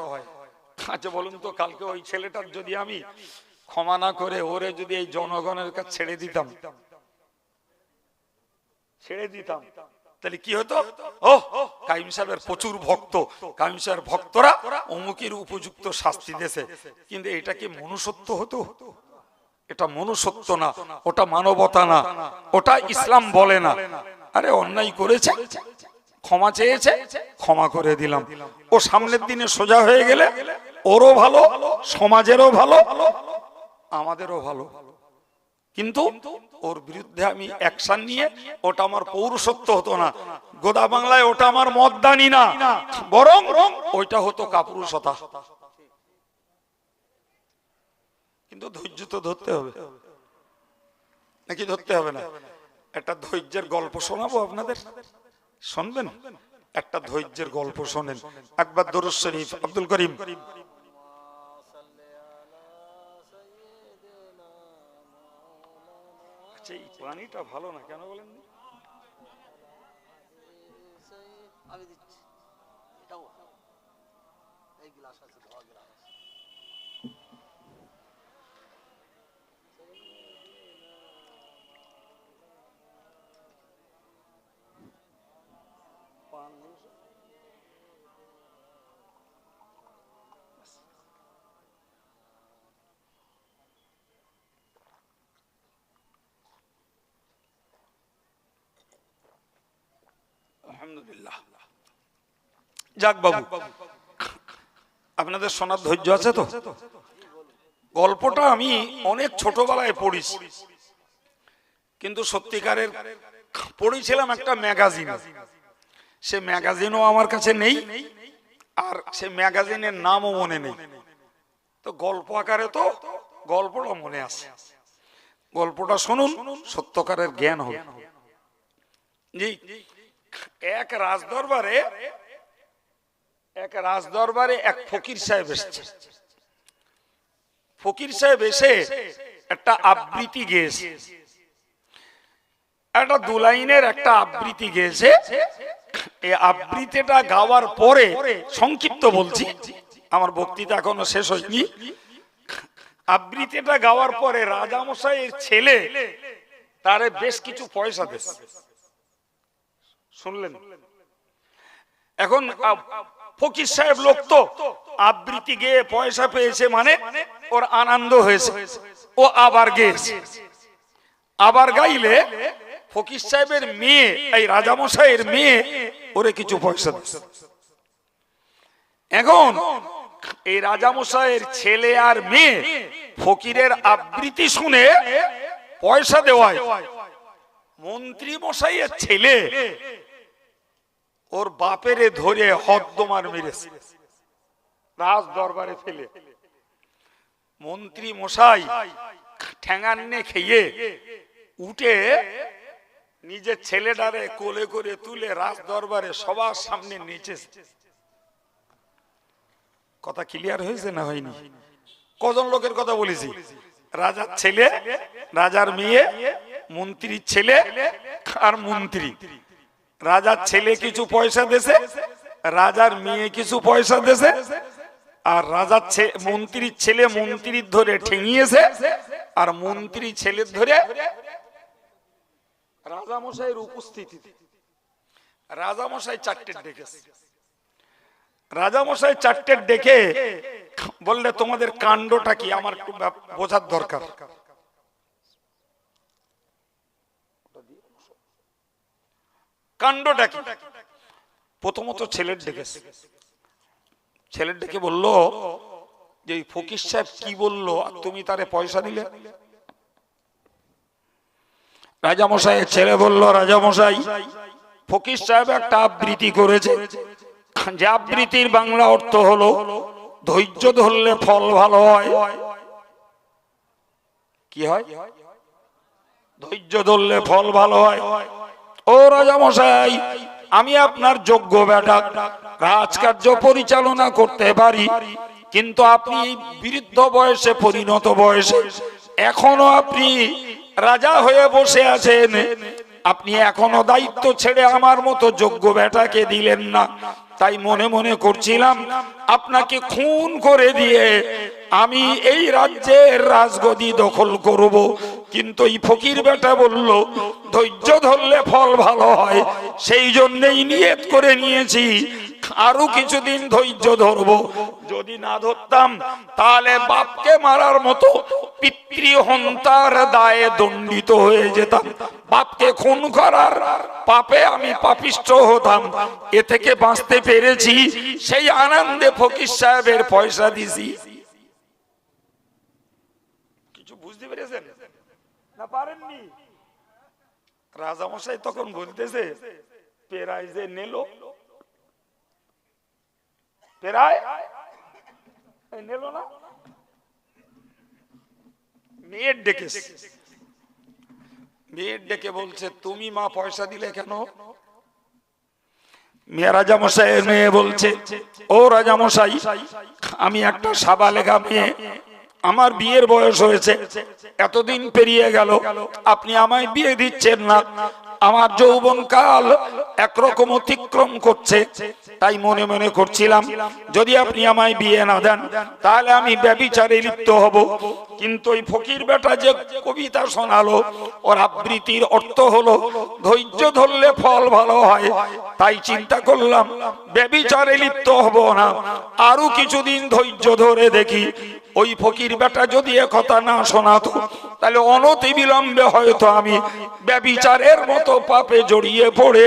S1: আচ্ছা বলুন তো, কালকে ওই ছেলেটার যদি আমি ক্ষমা না করে ওরে যদি এই জনগণের কাছে ছেড়ে দিতাম, তাহলে কি হতো? ও কাইম সাহেবের প্রচুর ভক্ত, কাইম সাহেবের ভক্তরা অমুকের উপযুক্ত শাস্তি দিয়েছে, কিন্তু এটা কি মনুষ্যত্ব হতো? এটা মনুষ্যত্ব না, ওটা মানবতা না, ওটা ইসলাম বলে না। আরে অন্যায় করেছে, ক্ষমা চেয়েছে, ক্ষমা করে দিলাম। ও সামনের দিনে সোজা হয়ে গেলে ওরও ভালো, সমাজেরও ভালো, আমাদেরও ভালো। কিন্তু ওর বিরুদ্ধে আমি অ্যাকশন নিয়ে, ওটা আমার পৌরুষত্ব হতো না, গোদা বাংলায় ওটা আমার মদদানি না, বরং ওইটা হতো কাপুরুষতা। কিন্তু ধৈর্য তো ধরতে হবে, নাকি ধরতে হবে না? একটা ধৈর্যের গল্প শোনাবো আপনাদের, শুনবেন? একটা ধৈর্যের গল্প শোনেন একবার। দরুদ শরীফ আব্দুল করিম। আচ্ছা, এই পানিটা ভালো না কেন বলেন? আমি দিচ্ছি, এটাও এই গ্লাস আছে, ধোয়া গ্লাস। আলহামদুলিল্লাহ। যাক বাবু, আপনাদের শোনার ধৈর্য আছে তো? গল্পটা আমি অনেক ছোটবেলায় পড়েছি, কিন্তু সত্যিকারের পড়েছিলাম একটা ম্যাগাজিন। সে ম্যাগাজিনও আমার কাছে নেই, আর সে ম্যাগাজিনের নামও মনে নেই। তো গল্প আকারে তো গল্পটা মনে আছে। গল্পটা শুনুন, সত্যকারের জ্ঞান হবে। জি, এক রাজদরবারে এক ফকির সাহেব এসেছে। ফকির সাহেব এসে একটা আবৃত্তি গেয়েছে, একটা দুলাইনের একটা আবৃত্তি গেয়েছে। এই আবৃত্তিটা গাওয়ার পরে, সংক্ষিপ্ত বলছি, আমার বক্তৃতা এখনো শেষ হয়নি। আবৃত্তিটা গাওয়ার পরে রাজামশাইয়ের ছেলে তারে বেশ কিছু পয়সা দিয়েছে। শুনলেন? এখন ফকির সাহেব লোক তো, আবৃত্তি গেয়ে পয়সা পেয়েছে মানে ওর আনন্দ হয়েছে, ও আবার গেয়েছে। আবার গাইলে ফকির সাহেবের মেয়ে, এই রাজামশাইয়ের মেয়ে, ওরে কিছু পয়সা দিয়েছে। এখন এই রাজামশাইয়ের ছেলে আর মেয়ে ফকিরের আবৃত্তি শুনে পয়সা দেওয়ায় মন্ত্রী মশাইয়ের ছেলে ওর বাপেরে ধরে হদ্দমার মেরেছে, রাজ দরবারে ফেলে। মন্ত্রী মশাই ঠ্যাঙান্নে খেয়ে উঠে নিজের ছেলেটারে কোলে করে তুলে রাজ দরবারে সবার সামনে নেচেছে। কথা ক্লিয়ার হয়েছে না হয়নি? কজন লোকের কথা বলেছি? রাজার ছেলে, রাজার মেয়ে, মন্ত্রীর ছেলে আর মন্ত্রী। রাজার ছেলে কিছু পয়সা দেছে, রাজার মেয়ে কিছু পয়সা দেছে, আর রাজার মন্ত্রীর ছেলে মন্ত্রীর ধরে ঠেঙিয়েছে, আর মন্ত্রী ছেলের ধরে রাজামশাইয়ের উপস্থিতিতে রাজামশাই চারটে ডেকেছে। রাজামশাই চারটে ডেকে বললে, তোমাদের কাণ্ডটা কি আমার একটু বোঝার দরকার। কাণ্ডটা কি? প্রথমত ছেলের ডেকেছে। ছেলের ডেকে বলল যে ফকির সাহেব কি বললো আর তুমি তারে পয়সা দিলে? রাজামশাই ছেলে বলল, রাজামশাই, ফকির সাহেব একটা আবৃত্তি করেছে, যে আবৃত্তির বাংলা অর্থ হলো ধৈর্য ধরলে ফল ভালো হয়। কি হয়? ধৈর্য ধরলে ফল ভালো হয়। ও রাজামশাই, আমি আপনার যোগ্য বেটা, রাজকার্য পরিচালনা করতে পারি, কিন্তু আপনি বৃদ্ধ বয়সে, পরিণত বয়সে এখনো আপনি রাজা হয়ে বসে আছেন। আপনি এখনো দায়িত্ব ছেড়ে আমার মতো যোগ্য বেটাকে দিলেন না। তাই মনে মনে করছিলাম আপনাকে খুন করে দিয়ে আমি এই রাজ্যের রাজগদি দখল করব, কিন্তু এই ফকির বেটা বলল ধৈর্য ধরলে ফল ভালো হয়, সেই জন্যই নিয়ত করে নিয়েছি আরো কিছুদিন ধৈর্য ধরবো। যদি না ধরতাম তাহলে বাপকে মারার মতো পিতৃহন্তার দায়ে দণ্ডিত হয়ে যেতাম, বাপকে খুন করার পাপে আমি পাপিষ্ঠ হতাম। এ থেকে বাঁচতে পেরেছি, সেই আনন্দে ফকির সাহেবের পয়সা দিছি। কিছু বুঝতে পেরেছেন না পারেননি? রাজামশাই তখন বলতেছে, পেরাই যে নিল, পেরাই নিল না, মেয়ের ডেকেছে, মেয়ের ডেকে বলছে, তুমি মা পয়সা দিলে কেন? মেয়ে রাজামশাই মেয়ে বলছে, ও রাজামশাই, আমি একটা সাবালেগা মেয়ে, আমার বিয়ের বয়স হয়েছে, এতদিন পেরিয়ে গেল, আপনি আমায় বিয়ে দিচ্ছেন না, আমার যৌবনকাল একরকম অতিক্রম করছে, তাই মনে মনে করছিলাম যদি আপনি আমায় বিয়ে না দেন তাহলে আমি ব্যভিচারে লিপ্ত হব। কিন্তু ওই ফকির বেটা যে কবিতা শোনালো, ওর আবৃত্তির অর্থ হলো ধৈর্য ধরলে ফল ভালো হয়, তাই চিন্তা করলাম ব্যভিচারে লিপ্ত হব না, আরো কিছুদিন ধৈর্য ধরে দেখি। ওই ফকির বেটা যদি একথা না শোনাতো তাহলে অনতি বিলম্বে হয়তো আমি ব্যভিচারের মতো পাপে জড়িয়ে পড়ে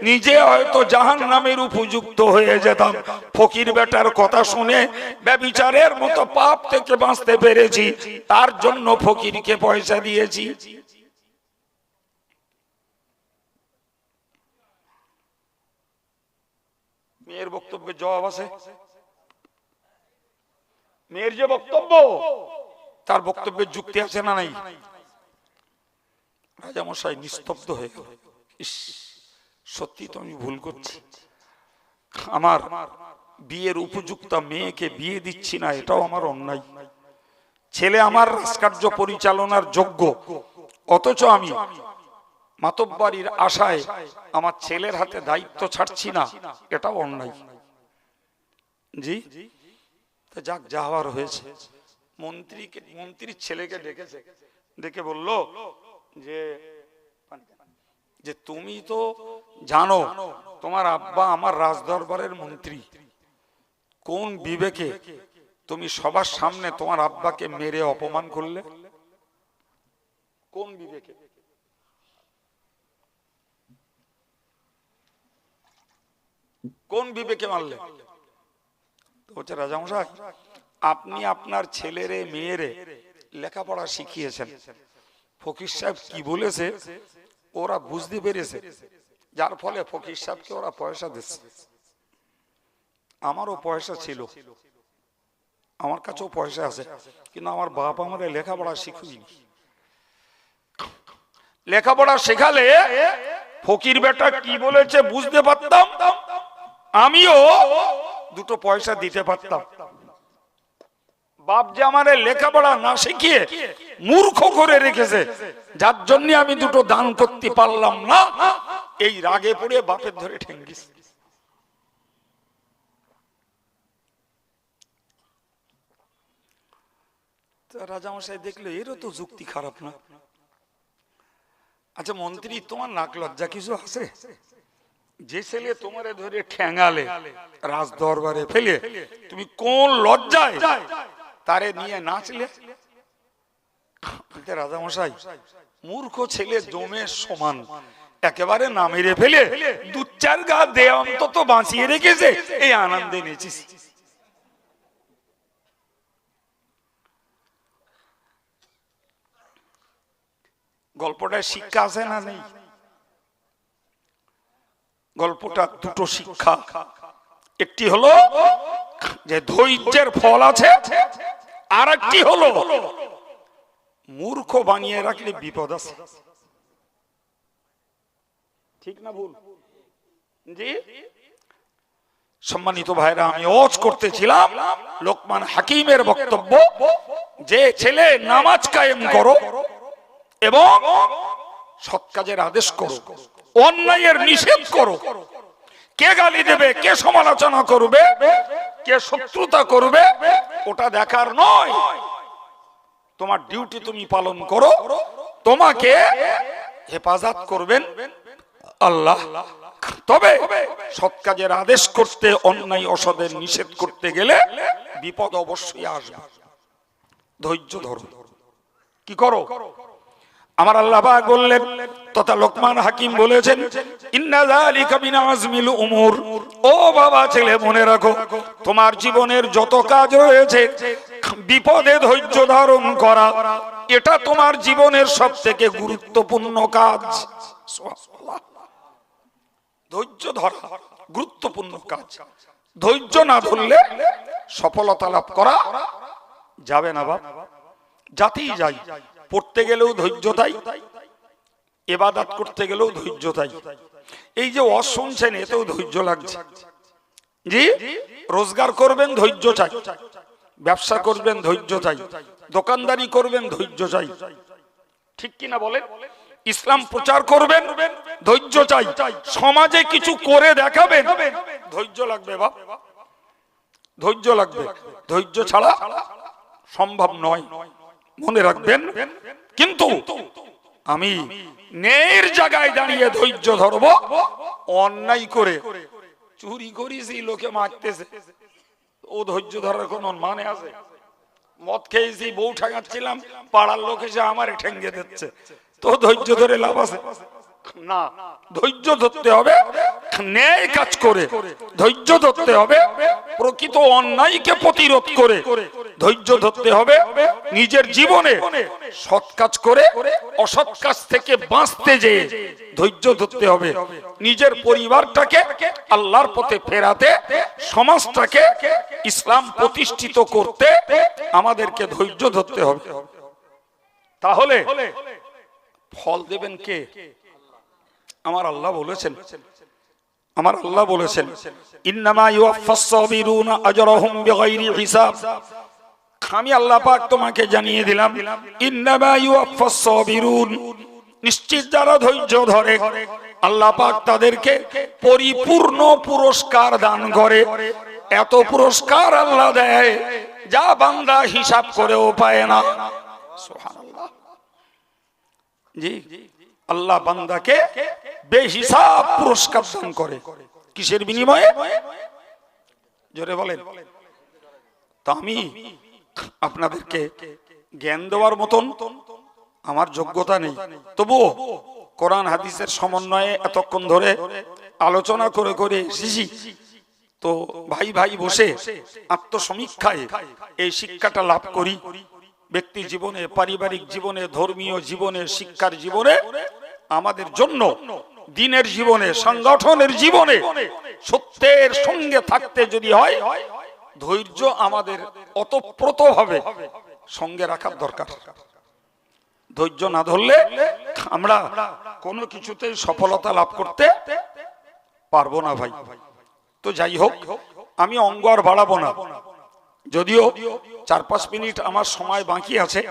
S1: নিজে হয়তো জাহান্নামের উপযুক্ত হয়ে যেতাম। ফকির বেটার কথা শুনে ব্যভিচারের মতো পাপ থেকে বাঁচতে পেরেছি, তার জন্য ফকিরকে পয়সা দিয়েছি। মেয়ের বক্তব্যের জবাব আছে? মেয়ের যে বক্তব্য, তার বক্তব্যের যুক্তি আছে না নাই? রাজামশাই নিস্তব্ধ হয়ে গেল। সত্যি তো আমি ভুল করছি, আমার বিয়ের উপযুক্ত মেয়েকে বিয়ে দিচ্ছি না, এটাও আমার অন্যায়। ছেলে আমার রাজকার্য পরিচালনার যোগ্য, অথচ আমি মাতব্বাড়ির আশায় আমার ছেলের হাতে দায়িত্ব ছাড়ছি না, এটাও অন্যায়। জি, যাক, যা হওয়ার হয়েছে। মন্ত্রীর ছেলেকে ডেকেছে, ডেকে বলল যে তুমি তো জানো তোমার আব্বা আমার রাজদরবারের মন্ত্রী, কোন বিবেকে তুমি সবার সামনে তোমার আব্বাকে মেরে অপমান করলে? কোন বিবেকে? কোন বিবেকে মারলে? বলছে, রাজামশাই, আপনি আপনার ছেলেরে মেয়েরে লেখাপড়া শিখিয়েছেন, ফকির সাহেব কি বলেছে ওরা বুঝতে পেরেছে, যার ফলে ফকির সাহেবকে ওরা পয়সা দিচ্ছে। আমারও পয়সা ছিল, আমার কাছেও পয়সা আছে, কিন্তু আমার বাপ আমাদের লেখাপড়া শিখুনি। লেখাপড়া শেখালে ফকির বেটা কি বলেছে বুঝতে পারতাম, আমিও দুটো পয়সা দিতে পারতাম। বাপ যে আমারে লেখাপড়া না শিখিয়ে মূর্খ করে রেখেছে, যার জন্য আমি দুটো দান করতে পারলাম না, এই রাগে পড়ে বাপের ধরে ঠেঙ্গিস। রাজামশাই দেখলো এরও তো যুক্তি খারাপ না। আচ্ছা মন্ত্রী, তোমার নাক লজ্জা কিছু আছে? যে ছেলে তোমারে ধরে ঠ্যাঙালে রাজ দরবারে ফেলে, তুমি কোন লজ্জায় তারে নিয়ে নাচলে? রাজামশাই, মূর্খ ছেলে জমের সমান, একেবারে না মেরে ফেলে দু চার গা দে অন্তত বাঁচিয়ে রেখেছে, এই আনন্দে নেচিস। গল্পটায় শিক্ষা আছে না নেই? গল্পটা দুটো শিক্ষা, একটি হলো যে ধৈর্যের ফল আছে, আর একটি হলো মূর্খ বানিয়ে রাখলে বিপদ আছে। ঠিক না ভুল? জি সম্মানিত ভাইরা, আমি ওয়াজ করতেছিলাম লোকমান হাকিমের বক্তব্য, যে ছেলে নামাজ কায়েম করো এবং সৎ কাজের আদেশ করো, অন্যায়ের নিষেধ করো। কে গালি দেবে, কে সমালোচনা করবে, কে শত্রুতা করবে, ওটা দেখার নয়। তোমার ডিউটি তুমি পালন করো, তোমাকে হেফাজত করবেন আল্লাহ। তবে সৎ কাজের আদেশ করতে, অন্যায় অসদের নিষেধ করতে গেলে বিপদ অবশ্যই আসবে। ধৈর্য ধরো। কি করো? আমার আল্লাহ পাক বললেন, তথা লোকমান হাকিম বলেছেন, ইন্না যালিকা মিন আজমিল উমুর। ও বাবা ছেলে, মনে রাখো, তোমার জীবনের যত কাজ রয়েছে, বিপদে ধৈর্য ধারণ করা এটা তোমার জীবনের সবথেকে গুরুত্বপূর্ণ কাজ। ধৈর্য ধরা গুরুত্বপূর্ণ কাজ। ধৈর্য না ধরলে সফলতা লাভ করা যাবে না। বাপ যাতেই যাই, পড়তে গেলেও ধৈর্য তাই, ইবাদত করতে গেলেও ধৈর্য তাই। এই যে ওয়াজ শুনছেন, এতেও ধৈর্য লাগছে। জি, রোজগার করবেন ধৈর্য চাই, ব্যবসা করবেন ধৈর্য চাই, দোকানদারি করবেন ধৈর্য চাই, ঠিক কিনা বলেন? ইসলাম প্রচার করবেন ধৈর্য চাই, সমাজে কিছু করে দেখাবেন ধৈর্য লাগবে। বাপ ধৈর্য লাগবে, ধৈর্য ছাড়া সম্ভব নয়, মনে রাখবেন। কিন্তু আমি ন্যায়ের জায়গায় দাঁড়িয়ে ধৈর্য ধরবো, অন্যায় করে চুরি করেছি লোকে মারতেছে, ও ধৈর্য ধরার কোন মানে আছে? মদ খেয়েছি, বউ ঠেঙাচ্ছিলাম, পাড়ার লোক এসে আমারে ঠেঙ্গে দিচ্ছে, তো ধৈর্য ধরে লাভ আছে? না, ধৈর্য ধরতে হবে ন্যায় কাজ করে, ধৈর্য ধরতে হবে প্রকৃত অন্যায়কে প্রতিরোধ করে, ধৈর্য ধরতে হবে নিজের জীবনে সৎ কাজ করে অসৎ কাজ থেকে বাঁচতে যেয়ে ধৈর্য ধরতে হবে, নিজের পরিবারটাকে আল্লাহর পথে ফেরাতে, সমাজটাকে ইসলাম প্রতিষ্ঠিত করতে আমাদেরকে ধৈর্য ধরতে হবে। তাহলে ফল দেবেন কে? আমার আল্লাহ বলেছেন, আমার আল্লাহ বলেছেন, ইন্নামা ইউয়াফাস সাবিরুনা আজরাহুম বিগাইরি হিসাব। আমি আল্লাহ পাক তোমাকে জানিয়ে দিলাম, ইন্নামা ইউয়াফাস সাবিরুন, নিশ্চিত যারা ধৈর্য ধরে আল্লাহ পাক তাদেরকে পরিপূর্ণ পুরস্কার দান করে। এত পুরস্কার আল্লাহ দেয় যা বান্দা হিসাব করেও পায় না। সুবহানাল্লাহ। জি, আল্লাহ বান্দাকে বেহিসাব পুরস্কার দান করে। কিসের বিনিময়ে? জোরে বলেন। তো আমি আপনাদেরকে জ্ঞান দেওয়ার মতন আমার যোগ্যতা নেই, তবুও কোরআন হাদিসের সমন্বয়ে এতক্ষণ ধরে আলোচনা করে করে এসেছি। তো ভাই ভাই বসে আত্মসমীক্ষায় এই শিক্ষাটা লাভ করি। ব্যক্তি জীবনে, পারিবারিক জীবনে, ধর্মীয় জীবনে, শিক্ষার জীবনে, আমাদের জন্য দিনের জীবনে, সংগঠনের জীবনে সত্যের সঙ্গে থাকতে যদি হয়, ধৈর্য আমাদের অতপ্রতভাবে সঙ্গে রাখার দরকার। ধৈর্য না ধরলে আমরা কোনো কিছুতেই সফলতা লাভ করতে পারবো না ভাই। তো যাই হোক, আমি অঙ্গ আর বাড়াবো না, যদিও 4-5 মিনিট আমার সময় বাকি আছে।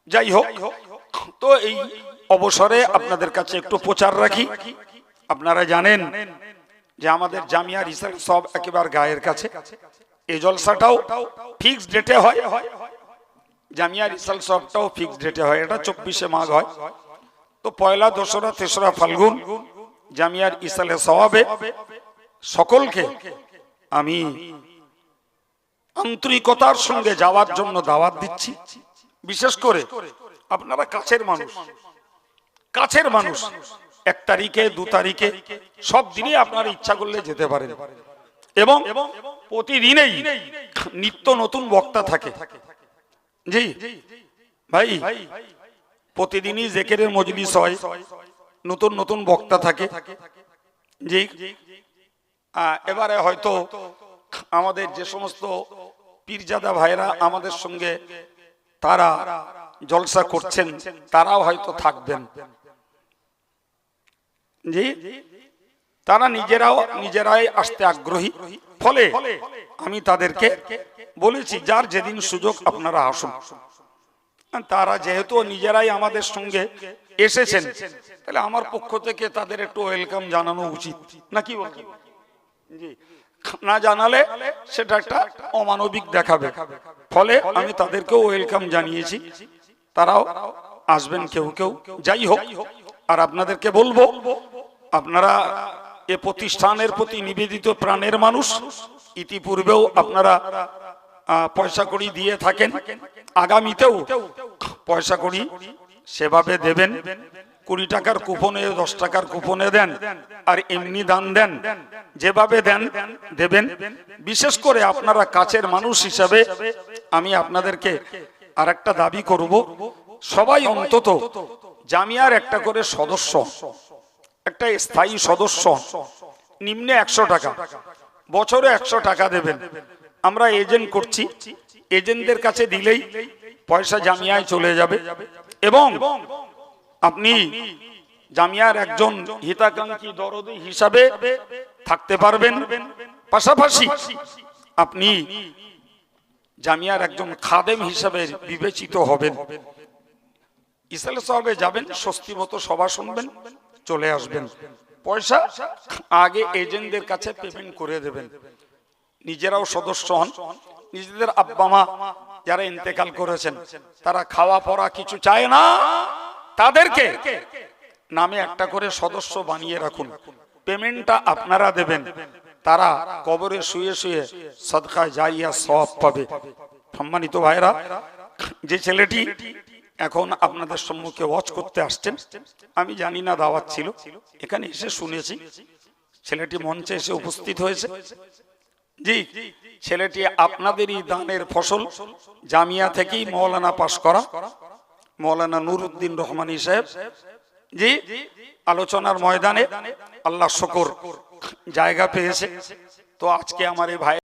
S1: যাই হোক, তো এই অবসরে আপনাদের কাছে একটু প্রচার রাখি। আপনারা জানেন যে আমাদের জামিয়া রিসার্চ সব একেবারে গায়ের কাছে, এই জলসাটাও ফিক্সড ডেটে হয়, জামিয়া রিসার্চ সবটাও ফিক্সড ডেটে হয়। এটা 24শে মাঘ হয়। তো পয়লা, দোসরা, তেসরা ফাল্গুন জামিয়ার ইসালে সওয়াবে সকলকে আমি আন্তরিকতার সঙ্গে যাওয়ার জন্য দাওয়াত দিচ্ছি। বিশেষ করে আপনারা কাছের মানুষ, কাছের মানুষ 1 তারিখে, 2 তারিখে, সব দিনই আপনারা ইচ্ছা করলে যেতে পারেন। এবং প্রতিদিনেই নিত্য নতুন বক্তা থাকে। জি ভাই, প্রতিদিনই জিকিরের মজলিস হয়, নতুন নতুন বক্তা থাকে। জি, এবারে হয়তো আমাদের যে সমস্ত পীরজাদা ভাইরা আমাদের সঙ্গে তারা জলসা করছেন, তারাও হয়তো থাকবেন। জি, তারা নিজেরাই আসতে আগ্রহী। ফলে আমি তাদেরকে বলেছি, যার যেদিন সুযোগ আপনারা আসুন। তারা যেহেতু নিজেরাই আমাদের সঙ্গে এসেছেন, তাহলে আমার পক্ষ থেকে তাদের একটু ওয়েলকাম জানানো উচিত, নাকি বলছেন? জি, না জানালে সেটা একটা অমানবিক দেখাবে। ফলে আমি তাদেরকেও ওয়েলকাম জানিয়েছি, তারাও আসবেন কেউ কেউ। যাই হোক, আর আপনাদেরকে বলবো, আপনারা এ প্রতিষ্ঠানের প্রতি নিবেদিত প্রাণের মানুষ। ইতিপূর্বেও আপনারা পয়সা কড়ি দিয়ে থাকেন, আগামীতেও পয়সা কড়ি সেভাবে দেবেন। 20 টাকার কুপনে 10 টাকার কুপনে দেন, আর এমনি দান দেন, যেভাবে দেন দেবেন। বিশেষ করে আপনারা কাছের মানুষ হিসাবে আমি আপনাদেরকে আরেকটা দাবি করব, সবাই অন্তত জামিয়ার একটা করে সদস্য, একটা স্থায়ী সদস্য, নিম্নে 100 টাকা, বছরে 100 টাকা দেবেন। আমরা এজেন্ট করছি, এজেন্টদের কাছে দিলেই পয়সা জামিয়ায় চলে যাবে এবং আপনি জামিয়ার একজন হিতাকাঙ্ক্ষী দরদি হিসাবে থাকতে পারবেন। পাশাপাশি আপনি জামিয়ার একজন খাদেম হিসাবে বিবেচিত হবেন। ইসলাম সাহেবে যাবেন, স্বস্তি মতো সভা শুনবেন, চলে আসবেন। পয়সা আগে এজেন্টদের কাছে পেমেন্ট করে দেবেন। নিজেরাও সদস্য হন। নিজেদের আব্বা মা যারা ইন্তেকাল করেছেন তারা খাওয়া পড়া কিছু চায় না, তাদেরকে নামে একটা করে সদস্য বানিয়ে রাখুন। পেমেন্টটা আপনারা দেবেন, তারা কবরে শুয়ে শুয়ে সদকা জারিয়া সওয়াব পাবে। সম্মানিত ভাইরা, যে ছেলেটি এখন আপনাদের সম্মুখে ওয়াজ করতে আসছেন, আমি জানি না দাওয়াত ছিল, এখানে এসে শুনেছি ছেলেটি মঞ্চে এসে উপস্থিত হয়েছে। জি, ছেলেটি আপনাদেরই দানের ফসল। জামিয়া থেকেই মৌলানা পাশ করা, মৌলানা নুরউদ্দিন রহমানী সাহেব। জি, আলোচনার ময়দানে আল্লাহ শুকর জায়গা পেয়েছে। তো আজকে আমার এই ভাই